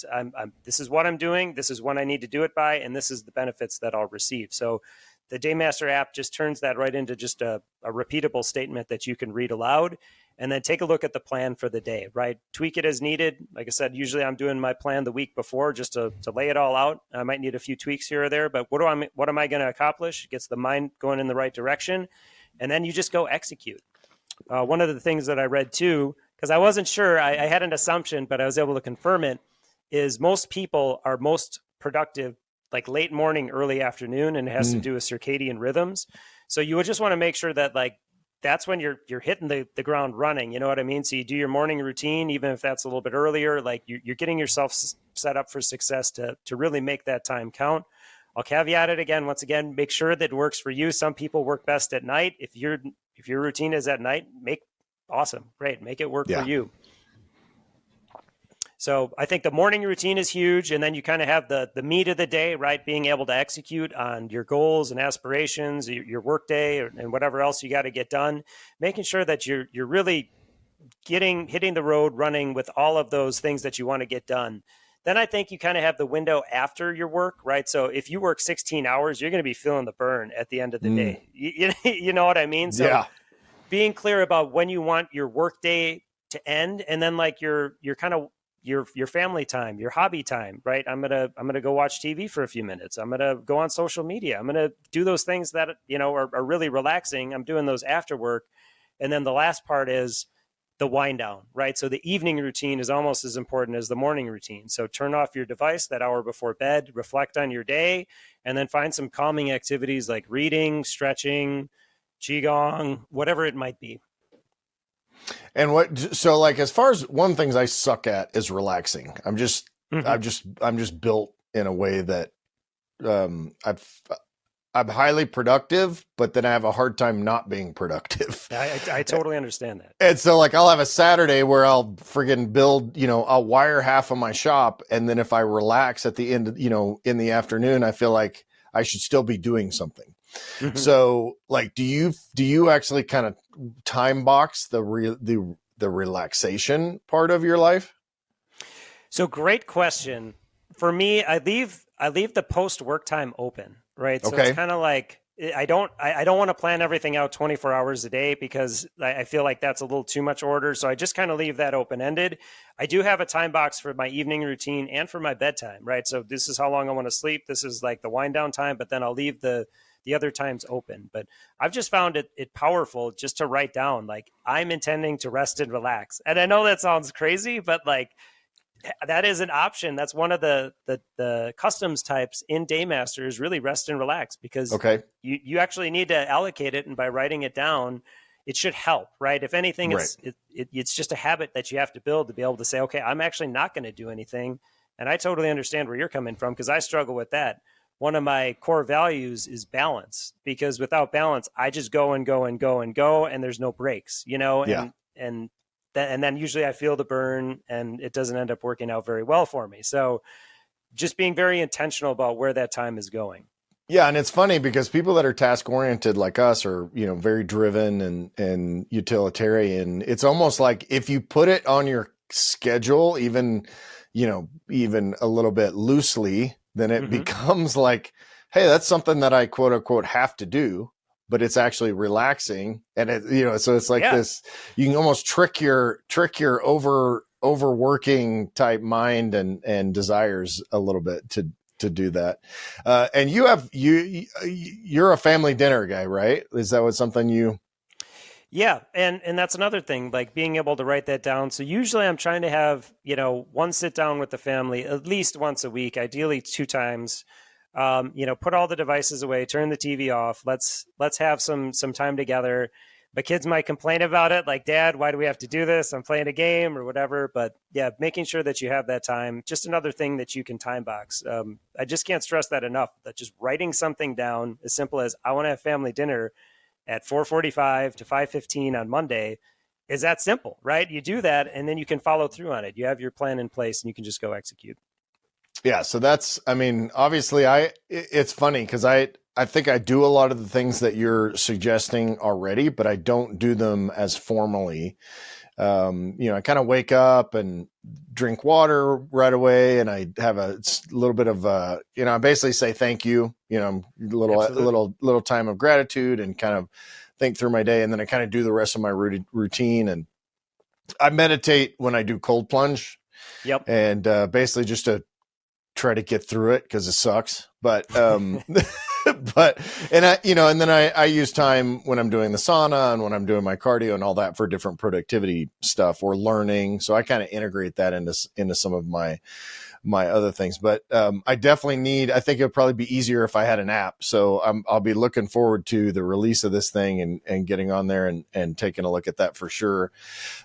This is what I'm doing. This is when I need to do it by, and this is the benefits that I'll receive. So the Daymaster app just turns that right into just a repeatable statement that you can read aloud, and then take a look at the plan for the day, right? Tweak it as needed. Like I said, usually I'm doing my plan the week before just to lay it all out. I might need a few tweaks here or there, but what am I going to accomplish? It gets the mind going in the right direction, and then you just go execute. One of the things that I read too, because I wasn't sure, I had an assumption, but I was able to confirm it, is most people are most productive like late morning, early afternoon, and it has to do with circadian rhythms. So you would just want to make sure that like that's when you're hitting the ground running. You know what I mean? So you do your morning routine, even if that's a little bit earlier, like you're getting yourself set up for success to really make that time count. I'll caveat it again, once again, make sure that it works for you. Some people work best at night. If your routine is at night, great. Make it work for you. So I think the morning routine is huge. And then you kind of have the meat of the day, right? Being able to execute on your goals and aspirations, your work day, and whatever else you got to get done, making sure that you're really hitting the road running with all of those things that you want to get done. Then I think you kind of have the window after your work, right? So if you work 16 hours, you're going to be feeling the burn at the end of the day. You know what I mean? So being clear about when you want your work day to end, and then like your kind of your family time, your hobby time, right? I'm gonna go watch TV for a few minutes. I'm gonna go on social media. I'm gonna do those things that are really relaxing. I'm doing those after work, and then the last part is the wind down, right? So the evening routine is almost as important as the morning routine. So turn off your device that hour before bed, reflect on your day, and then find some calming activities like reading, stretching, qigong, whatever it might be. And so like, as far as one of the things I suck at is relaxing. I'm just built in a way that, I'm highly productive, but then I have a hard time not being productive. I totally understand that. And so like I'll have a Saturday where I'll friggin' build, I'll wire half of my shop. And then if I relax at the end, in the afternoon, I feel like I should still be doing something. Mhm. So like, do you actually kind of time box the relaxation part of your life? So great question. For me, I leave the post work time open, right? So it's Okay. kind of like I don't want to plan everything out 24 hours a day because I feel like that's a little too much order. So I just kind of leave that open ended. I do have a time box for my evening routine and for my bedtime, right? So this is how long I want to sleep. This is like the wind down time, but then I'll leave the other times open. But I've just found it powerful just to write down like I'm intending to rest and relax. And I know that sounds crazy, but like that is an option. That's one of the customs types in Daymaster is really rest and relax because Okay. you actually need to allocate it, and by writing it down, it should help, right? If anything, Right. it's just a habit that you have to build to be able to say, okay, I'm actually not going to do anything. And I totally understand where you're coming from because I struggle with that. One of my core values is balance because without balance, I just go and go and go and go, and there's no breaks, Yeah. and then usually I feel the burn and it doesn't end up working out very well for me. So just being very intentional about where that time is going. Yeah, and it's funny because people that are task oriented like us are, very driven and utilitarian. It's almost like if you put it on your schedule, even a little bit loosely, then it becomes like, hey, that's something that I quote unquote have to do, but it's actually relaxing. And so it's like this, you can almost trick your overworking type mind and desires a little bit to do that. And you're a family dinner guy, right? Is that something you? Yeah. And that's another thing, like being able to write that down. So usually I'm trying to have, one sit down with the family at least once a week, ideally 2 times. Put all the devices away, turn the TV off. Let's have some time together. My kids might complain about it, like, Dad, why do we have to do this? I'm playing a game or whatever. But yeah, making sure that you have that time. Just another thing that you can time box. I just can't stress that enough. That just writing something down as simple as I want to have family dinner at 4:45 to 5:15 on Monday is that simple, right? You do that and then you can follow through on it. You have your plan in place and you can just go execute. Yeah. So obviously it's funny because I think I do a lot of the things that you're suggesting already, but I don't do them as formally. I kind of wake up and drink water right away. And I have a little bit of, I basically say, thank you, little time of gratitude and kind of think through my day. And then I kind of do the rest of my routine. And I meditate when I do cold plunge. Yep. And, basically just to try to get through it because it sucks. But and then I use time when I'm doing the sauna and when I'm doing my cardio and all that for different productivity stuff or learning. So I kind of integrate that into some of my other things. But I definitely I think it'd probably be easier if I had an app. So I'll be looking forward to the release of this thing and getting on there and taking a look at that for sure.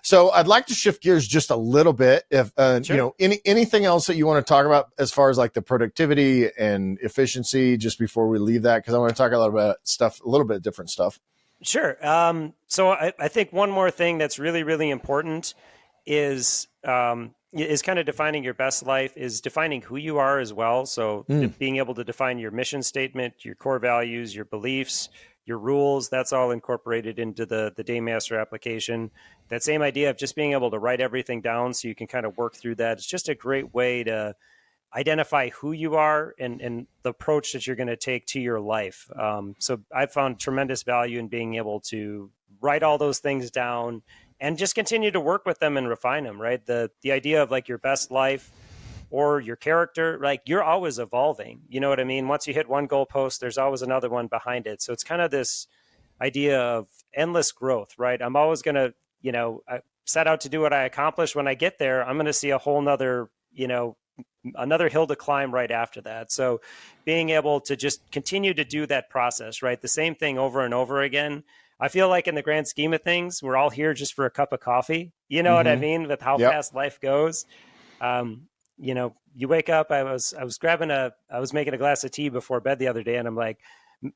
So I'd like to shift gears just a little bit. If Sure. anything else that you want to talk about as far as like the productivity and efficiency, just before we leave that, because I want to talk a little bit different stuff. Sure. So I think one more thing that's really, really important is kind of defining your best life, is defining who you are as well. So being able to define your mission statement, your core values, your beliefs, your rules, that's all incorporated into the Daymaster application. That same idea of just being able to write everything down so you can kind of work through that. It's just a great way to identify who you are and the approach that you're going to take to your life. So I found tremendous value in being able to write all those things down and just continue to work with them and refine them, right? The idea of like your best life or your character, like you're always evolving. You know what I mean? Once you hit one goalpost, there's always another one behind it. So it's kind of this idea of endless growth, right? I'm always going to, I set out to do what I accomplish. When I get there, I'm going to see a whole nother, another hill to climb right after that. So being able to just continue to do that process, right? The same thing over and over again. I feel like in the grand scheme of things, we're all here just for a cup of coffee. You know what I mean? With how fast life goes. You wake up, I was making a glass of tea before bed the other day and I'm like,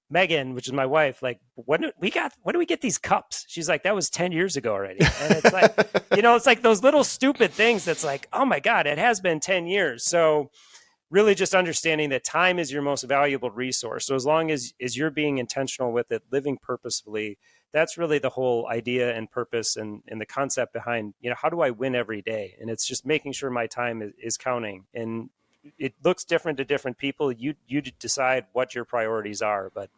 Megan, which is my wife, like, when do we get these cups? She's like, that was 10 years ago already. And it's like, it's like those little stupid things that's like, oh my God, it has been 10 years. So really just understanding that time is your most valuable resource. So as long as you're being intentional with it, living purposefully, that's really the whole idea and purpose and the concept behind, how do I win every day? And it's just making sure my time is counting. And it looks different to different people. You decide what your priorities are, but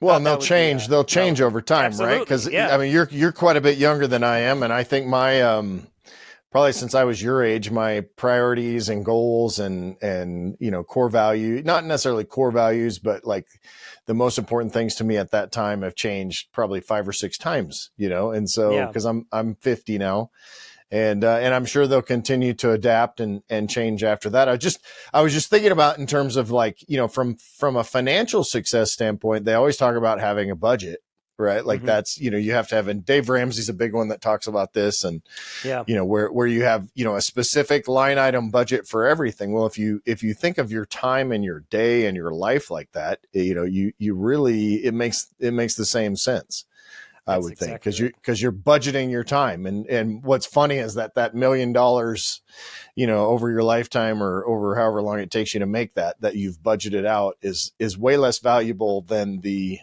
well, and they'll change. They'll change over time, absolutely, right? Because yeah. I mean, you're quite a bit younger than I am, and I think my probably since I was your age, my priorities and goals and core value, not necessarily core values, but like the most important things to me at that time have changed probably 5 or 6 times. And so because I'm 50 now. And I'm sure they'll continue to adapt and change after that. I was just thinking about in terms of like, from a financial success standpoint, they always talk about having a budget, right? Like that's, you have to have, and Dave Ramsey's a big one that talks about this and, where you have, a specific line item budget for everything. Well, if you think of your time and your day and your life like that, you really, it makes the same sense. I would think because you're budgeting your time, and what's funny is that $1 million, over your lifetime or over however long it takes you to make that you've budgeted out is way less valuable than the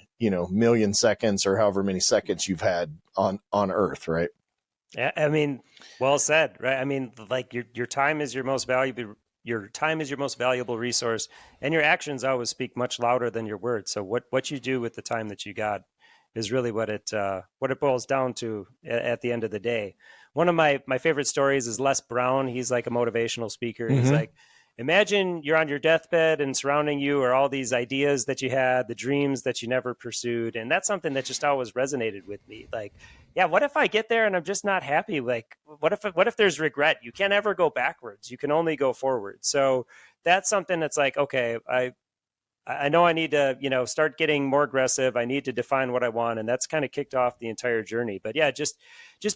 million seconds or however many seconds you've had on Earth, right? Yeah, I mean, well said, right? I mean, like your time is your most valuable. Your time is your most valuable resource, and your actions always speak much louder than your words. So what you do with the time that you got is really what it boils down to at the end of the day. One of my favorite stories is Les Brown. He's like a motivational speaker. He's like, imagine you're on your deathbed and surrounding you are all these ideas that you had, the dreams that you never pursued. And that's something that just always resonated with me. Like, yeah, what if I get there and I'm just not happy? Like, what if there's regret? You can't ever go backwards. You can only go forward. So that's something that's like, okay, I know I need to, start getting more aggressive. I need to define what I want. And that's kind of kicked off the entire journey. But yeah, just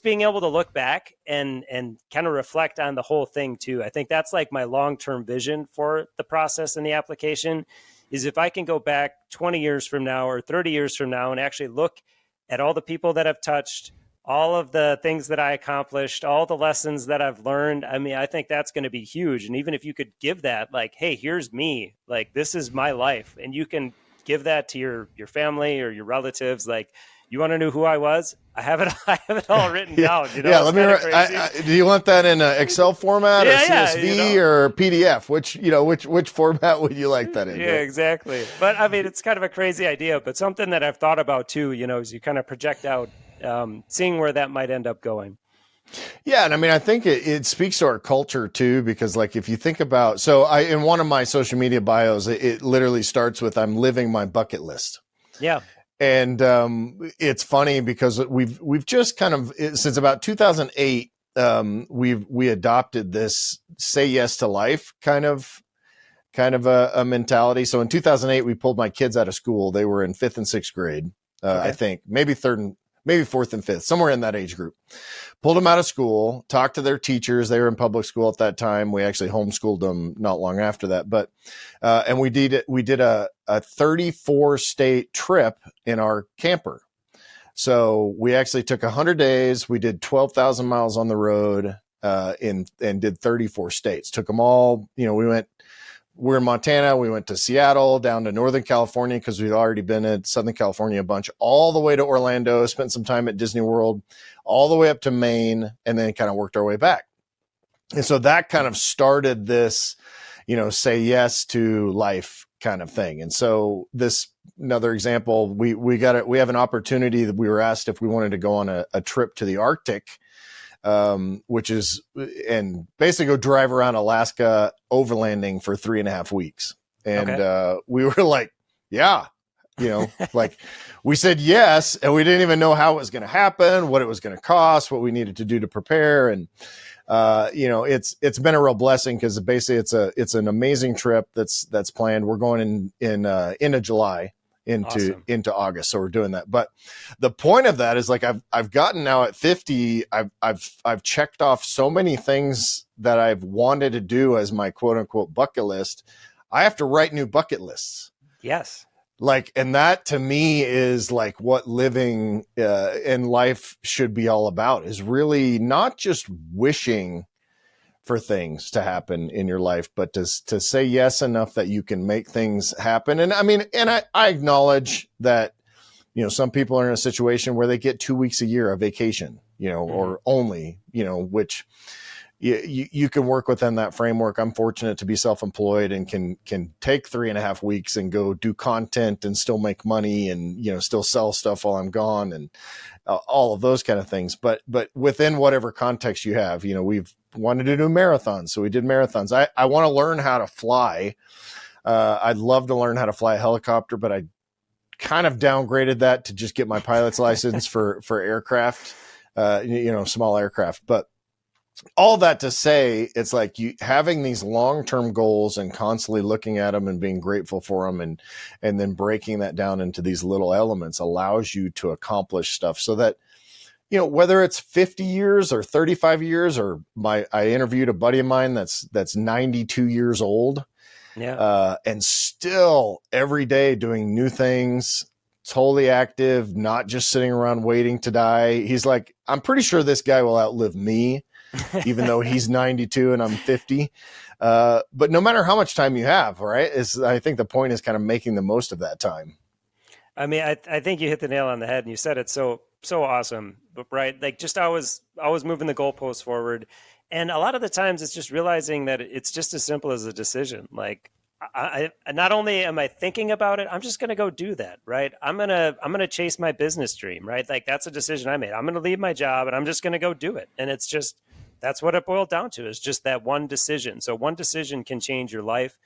being able to look back and kind of reflect on the whole thing too. I think that's like my long-term vision for the process and the application is if I can go back 20 years from now or 30 years from now and actually look at all the people that I've touched, all of the things that I accomplished, all the lessons that I've learned. I mean, I think that's going to be huge. And even if you could give that, like, hey, here's me, like, this is my life. And you can give that to your family or your relatives. Like, you want to know who I was? I have it all written down. Yeah. Let me, do you want that in an Excel format or CSV or PDF? Which format would you like that in? Yeah, exactly. But I mean, it's kind of a crazy idea, but something that I've thought about too, as you kind of project out, seeing where that might end up going. Yeah. And I mean, I think it speaks to our culture too, because like, if you think about, in one of my social media bios, it literally starts with, I'm living my bucket list. Yeah. And, it's funny because we've just kind of, since about 2008, we adopted this say yes to life kind of a mentality. So in 2008, we pulled my kids out of school. They were in 5th and 6th grade. I think maybe 4th and 5th, somewhere in that age group. Pulled them out of school, talked to their teachers. They were in public school at that time. We actually homeschooled them not long after that. But, and we did a 34 state trip in our camper. So we actually took 100 days. We did 12,000 miles on the road, and did 34 states. Took them all, we're in Montana. We went to Seattle, down to Northern California because we'd already been in Southern California a bunch, all the way to Orlando, spent some time at Disney World, all the way up to Maine, and then kind of worked our way back. And so that kind of started this, say yes to life kind of thing. And so another example, we have an opportunity that we were asked if we wanted to go on a trip to the Arctic, which is, and basically go drive around Alaska overlanding for 3.5 weeks. And, we were like, yeah, like we said yes, and we didn't even know how it was going to happen, what it was going to cost, what we needed to do to prepare. And, it's been a real blessing because basically it's an amazing trip that's planned. We're going in into July. Into August. So we're doing that. But the point of that is like, I've gotten now at 50, I've checked off so many things that I've wanted to do as my quote unquote bucket list. I have to write new bucket lists. Yes. Like, and that to me is like what living in life should be all about, is really not just wishing for things to happen in your life, but to say yes enough that you can make things happen. And I mean, and I acknowledge that, you know, some people are in a situation where they get 2 weeks a year of vacation, you know, or only, you know, which you can work within that framework. I'm fortunate to be self-employed and can take 3.5 weeks and go do content and still make money and, you know, still sell stuff while I'm gone and all of those kind of things. But within whatever context you have, you know, we've wanted to do marathons. So we did marathons. I want to learn how to fly. I'd love to learn how to fly a helicopter, but I kind of downgraded that to just get my pilot's license for aircraft, you know, small aircraft. But all that to say, it's like you having these long-term goals and constantly looking at them and being grateful for them and then breaking that down into these little elements allows you to accomplish stuff so that, you know, whether it's 50 years or 35 years or I interviewed a buddy of mine that's 92 years old. Yeah. And still every day doing new things, totally active, not just sitting around waiting to die. He's like, I'm pretty sure this guy will outlive me, even though he's 92 and I'm 50. But no matter how much time you have, right, I think the point is kind of making the most of that time. I mean, I think you hit the nail on the head, and you said it so awesome, but right, like just always moving the goalposts forward, and a lot of the times it's just realizing that it's just as simple as a decision. Like, I not only am I thinking about it, I'm just going to go do that, right? I'm gonna chase my business dream, right? Like that's a decision I made. I'm going to leave my job and I'm just going to go do it, and it's just that's what it boiled down to, is just that one decision. So one decision can change your life,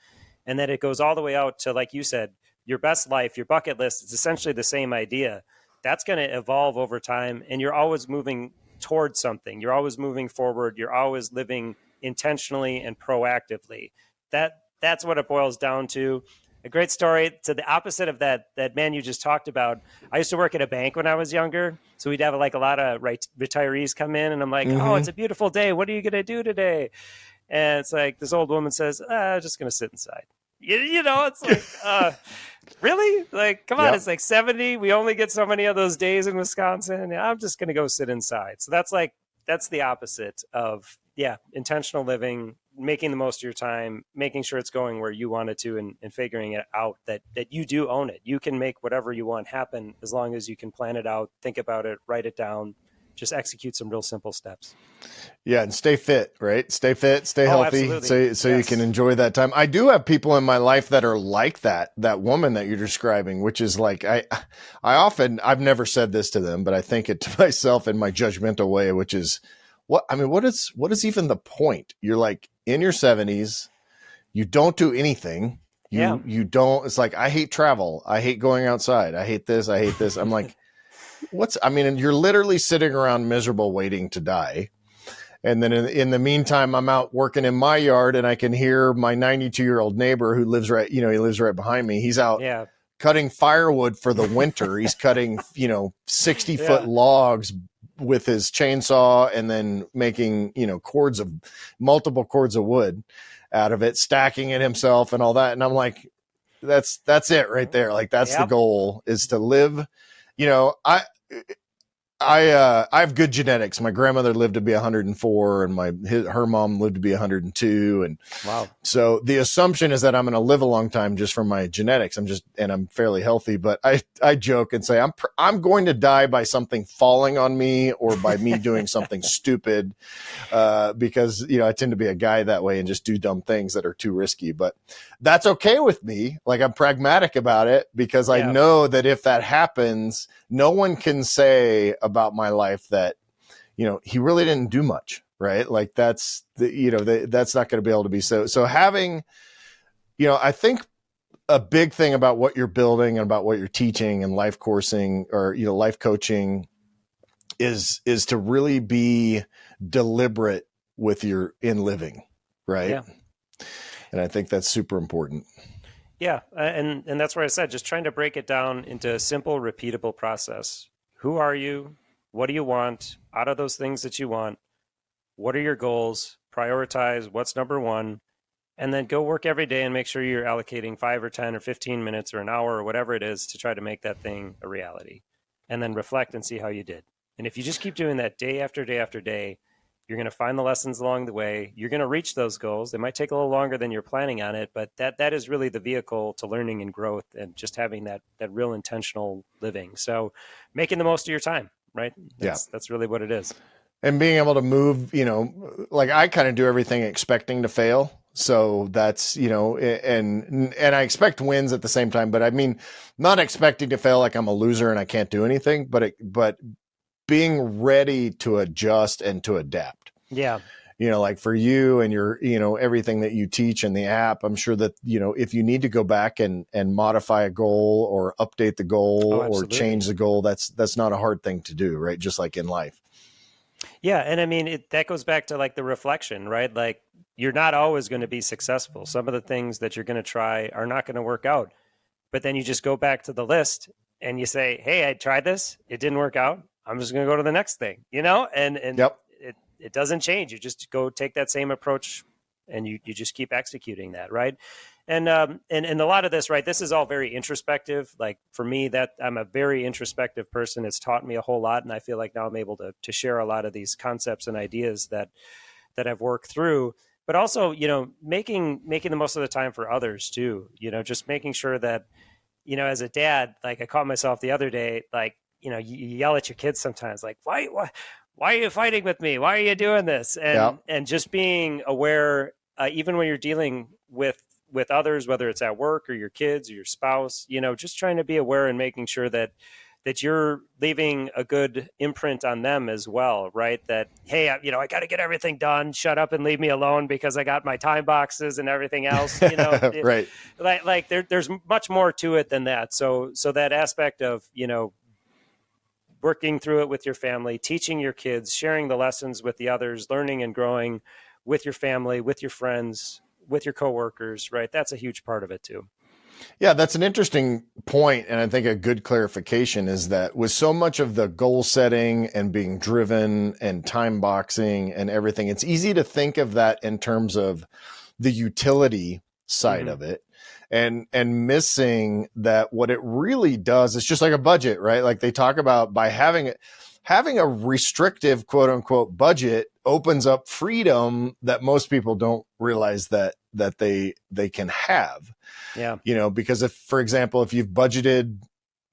and then it goes all the way out to, like you said, your best life, your bucket list. It's essentially the same idea. That's going to evolve over time, and you're always moving towards something. You're always moving forward. You're always living intentionally and proactively. That's what it boils down to. A great story to the opposite of that man you just talked about. I used to work at a bank when I was younger, so we'd have like a lot of retirees come in, and I'm like, oh, it's a beautiful day. What are you going to do today? And it's like this old woman says, I'm just going to sit inside. You know, it's like, really? Like, come on, Yep. It's like 70. We only get so many of those days in Wisconsin. I'm just going to go sit inside. So that's the opposite of, intentional living, making the most of your time, making sure it's going where you want it to, and figuring it out that you do own it. You can make whatever you want happen as long as you can plan it out, think about it, write it down, just execute some real simple steps. Yeah, and stay fit, right? Stay fit, stay healthy, absolutely. so you can enjoy that time. I do have people in my life that are like that woman that you're describing, which is like I've never said this to them, but I think it to myself in my judgmental way, which is what is even the point? You're like in your 70s, you don't do anything. You don't, it's like, I hate travel. I hate going outside. I hate this. I'm like, and you're literally sitting around miserable waiting to die. And then in the meantime, I'm out working in my yard and I can hear my 92-year-old neighbor who lives he lives right behind me. He's out cutting firewood for the winter. He's cutting, 60-foot logs with his chainsaw and then making, multiple cords of wood out of it, stacking it himself and all that. And I'm like, that's it right there. Like that's the goal, is to live. I have good genetics. My grandmother lived to be 104 and her mom lived to be 102. And wow. So the assumption is that I'm going to live a long time just from my genetics. I'm fairly healthy, but I joke and say, I'm going to die by something falling on me or by me doing something stupid, because, I tend to be a guy that way and just do dumb things that are too risky, but that's okay with me. Like I'm pragmatic about it because I know that if that happens, no one can say about my life that, he really didn't do much, right? Like that's that's not going to be able to be so having, I think a big thing about what you're building and about what you're teaching and life coursing or, life coaching is to really be deliberate with your in living. Right. Yeah. And I think that's super important. Yeah. And that's where I said, just trying to break it down into a simple, repeatable process. Who are you? What do you want out of those things that you want? What are your goals? Prioritize what's number one, and then go work every day and make sure you're allocating 5 or 10 or 15 minutes or an hour or whatever it is to try to make that thing a reality, and then reflect and see how you did. And if you just keep doing that day after day after day, you're going to find the lessons along the way. You're going to reach those goals. They might take a little longer than you're planning on it, but that is really the vehicle to learning and growth, and just having that real intentional living. So making the most of your time, right? That's really what it is. And being able to move, like I kind of do everything expecting to fail. So that's, and I expect wins at the same time, but I mean, not expecting to fail like I'm a loser and I can't do anything, but being ready to adjust and to adapt. Yeah. Like for you and your, everything that you teach in the app, I'm sure that, if you need to go back and modify a goal or update the goal or change the goal, that's not a hard thing to do, right? Just like in life. Yeah. And I mean, that goes back to like the reflection, right? Like you're not always going to be successful. Some of the things that you're going to try are not going to work out, but then you just go back to the list and you say, hey, I tried this. It didn't work out. I'm just going to go to the next thing, and yep. It doesn't change. You just go take that same approach and you just keep executing that. Right. And a lot of this, right, this is all very introspective. Like for me, that I'm a very introspective person. It's taught me a whole lot. And I feel like now I'm able to share a lot of these concepts and ideas that I've worked through, but also, making the most of the time for others too, just making sure that, as a dad, like I caught myself the other day, like, you yell at your kids sometimes, like, why are you fighting with me? Why are you doing this? And just being aware, even when you're dealing with others, whether it's at work or your kids or your spouse, just trying to be aware and making sure that you're leaving a good imprint on them as well, right? That, hey, I got to get everything done. Shut up and leave me alone because I got my time boxes and everything else. Right. Like there's much more to it than that. So that aspect of, working through it with your family, teaching your kids, sharing the lessons with the others, learning and growing with your family, with your friends, with your coworkers, right? That's a huge part of it too. Yeah, that's an interesting point. And I think a good clarification is that with so much of the goal setting and being driven and time boxing and everything, it's easy to think of that in terms of the utility side of it. And missing that what it really does is just like a budget, right? Like they talk about by having a restrictive quote unquote budget opens up freedom that most people don't realize that they can have. Yeah. Because if, for example, if you've budgeted,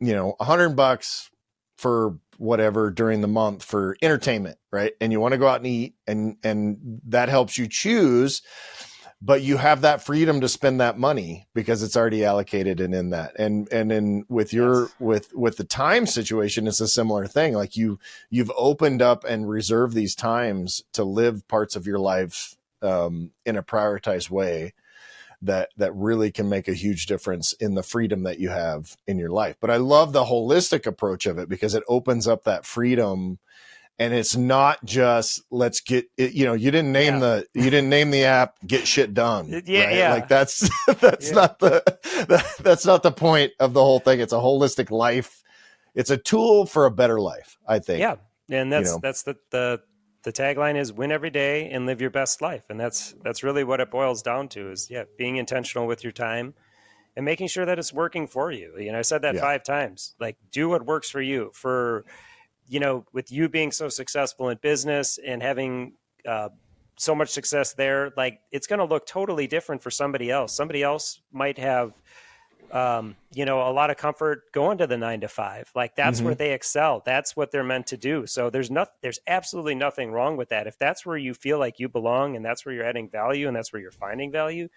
$100 for whatever during the month for entertainment, right? And you want to go out and eat and that helps you choose, but you have that freedom to spend that money because it's already allocated and in that. And then with your, with the time situation, it's a similar thing. Like you've opened up and reserved these times to live parts of your life in a prioritized way that really can make a huge difference in the freedom that you have in your life. But I love the holistic approach of it because it opens up that freedom. And it's not just let's get it, you didn't name the app Get Shit Done. Right? Yeah. Like that's not that's not the point of the whole thing. It's a holistic life. It's a tool for a better life, I think. Yeah. And that's the tagline is win every day and live your best life. And that's really what it boils down to is being intentional with your time and making sure that it's working for you. I said that 5 times, like do what works for you. With you being so successful in business and having so much success there, like it's going to look totally different for somebody else. Somebody else might have, a lot of comfort going to the 9 to 5. Like that's where they excel. That's what they're meant to do. So there's absolutely nothing wrong with that. If that's where you feel like you belong and that's where you're adding value and that's where you're finding value,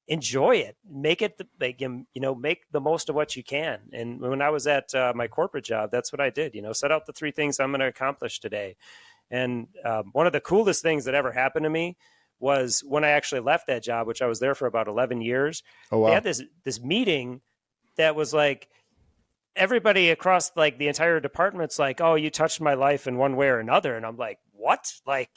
enjoy it, make it, make the most of what you can. And when I was at my corporate job, that's what I did, set out the 3 things I'm going to accomplish today. And one of the coolest things that ever happened to me was when I actually left that job, which I was there for about 11 years. Oh, wow. They had this meeting that was like, everybody across like the entire department's like, oh, you touched my life in one way or another. And I'm like, what? Like,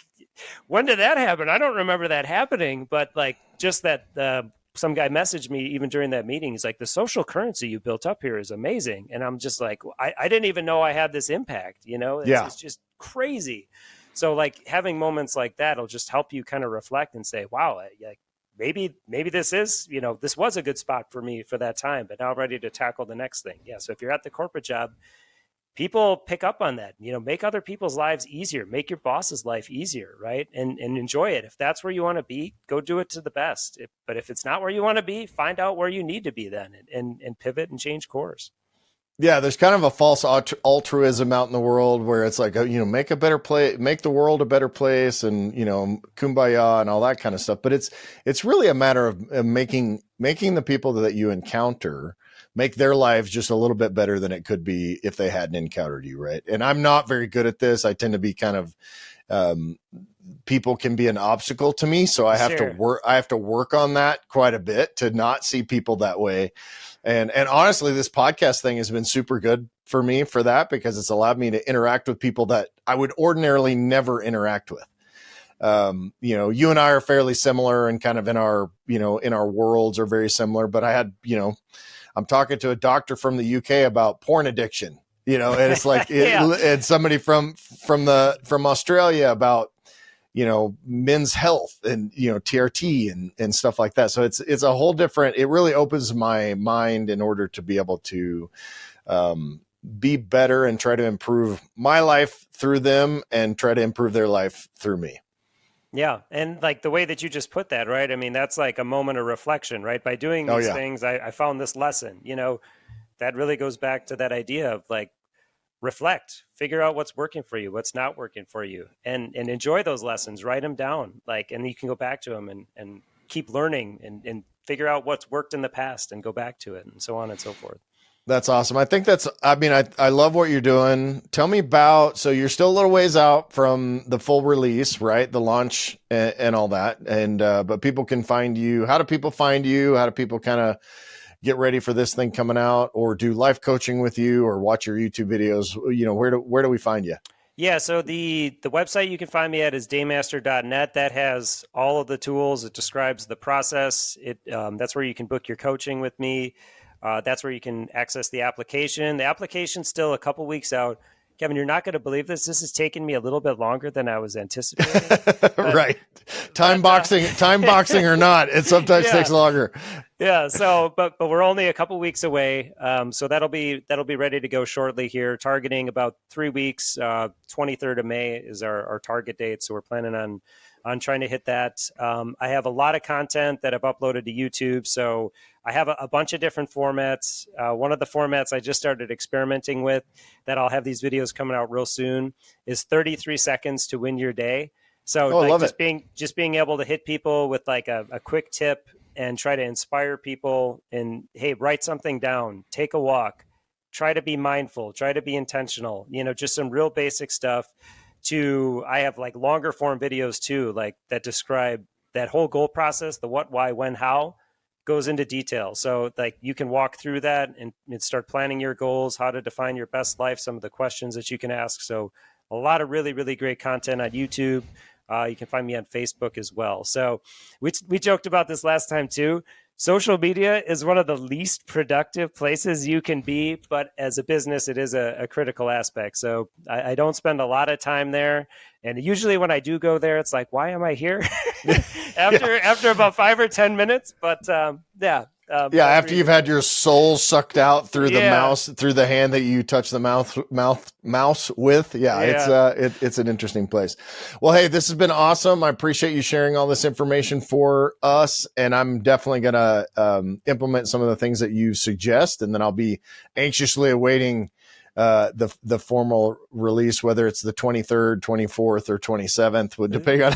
when did that happen? I don't remember that happening, but like just that, some guy messaged me even during that meeting. He's like, the social currency you built up here is amazing. And I'm just like, I didn't even know I had this impact, It's just crazy. So like having moments like that will just help you kind of reflect and say, wow, like maybe this is, this was a good spot for me for that time, but now I'm ready to tackle the next thing. Yeah. So if you're at the corporate job, people pick up on that, make other people's lives easier, make your boss's life easier, right? And enjoy it. If that's where you want to be, go do it to the best. But if it's not where you want to be, find out where you need to be then and pivot and change course. Yeah, there's kind of a false altruism out in the world where it's like, make a better place, make the world a better place, and kumbaya and all that kind of stuff. But it's really a matter of making the people that you encounter make their lives just a little bit better than it could be if they hadn't encountered you, right? And I'm not very good at this. I tend to be kind of people can be an obstacle to me, so I have to work. I have to work on that quite a bit to not see people that way. And honestly, this podcast thing has been super good for me for that, because it's allowed me to interact with people that I would ordinarily never interact with. You and I are fairly similar and kind of in our worlds are very similar, but I had, I'm talking to a doctor from the UK about porn addiction, and it's like, and somebody from Australia about, men's health and, TRT and stuff like that. So it's a whole different, it really opens my mind in order to be able to, be better and try to improve my life through them and try to improve their life through me. Yeah. And like the way that you just put that, right? I mean, that's like a moment of reflection, right? By doing these things, I found this lesson, that really goes back to that idea of like, reflect, figure out what's working for you, what's not working for you, and enjoy those lessons, write them down, and you can go back to them and keep learning and figure out what's worked in the past and go back to it, and so on and so forth. That's awesome. I think I love what you're doing. Tell me about, so you're still a little ways out from the full release, right? The launch and all that. And, but people can find you. How do people find you? How do people kind of get ready for this thing coming out, or do life coaching with you, or watch your YouTube videos? Where do we find you? Yeah. So the website you can find me at is daymaster.net. That has all of the tools. It describes the process. That's where you can book your coaching with me. That's where you can access the application. The application's still a couple weeks out. Kevin, you're not going to believe this. This has taken me a little bit longer than I was anticipating. Right. Time boxing or not, it sometimes takes longer. Yeah. So, but we're only a couple weeks away. So that'll be ready to go shortly here, targeting about 3 weeks. 23rd of May is our target date. So we're planning on trying to hit that. I have a lot of content that I've uploaded to YouTube. So I have a bunch of different formats. One of the formats I just started experimenting with that I'll have these videos coming out real soon is 33 seconds to win your day. So just being able to hit people with like a quick tip and try to inspire people and, hey, write something down, take a walk, try to be mindful, try to be intentional, just some real basic stuff. I have like longer form videos too, like that describe that whole goal process, the what, why, when, how, goes into detail. So like you can walk through that and start planning your goals, how to define your best life, some of the questions that you can ask. So a lot of really, really great content on YouTube. You can find me on Facebook as well. So we joked about this last time too. Social media is one of the least productive places you can be, but as a business, it is a critical aspect. So I don't spend a lot of time there. And usually when I do go there, it's like, why am I here? after about 5 or 10 minutes. But after you've had your soul sucked out through the mouse, through the hand that you touch the mouse with. It's an interesting place. Well, hey, this has been awesome. I appreciate you sharing all this information for us, and I'm definitely going to implement some of the things that you suggest, and then I'll be anxiously awaiting the formal release, whether it's the 23rd, 24th, or 27th, depending on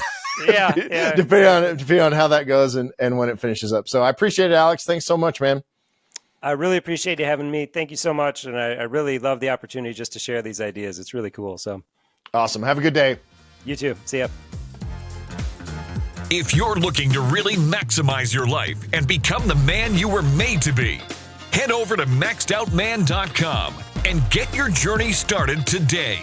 depending on how that goes and when it finishes up. So I appreciate it, Alex. Thanks so much, man. I really appreciate you having me. Thank you so much. And I really love the opportunity just to share these ideas. It's really cool. So awesome. Have a good day. You too. See ya. If you're looking to really maximize your life and become the man you were made to be, head over to maxedoutman.com and get your journey started today.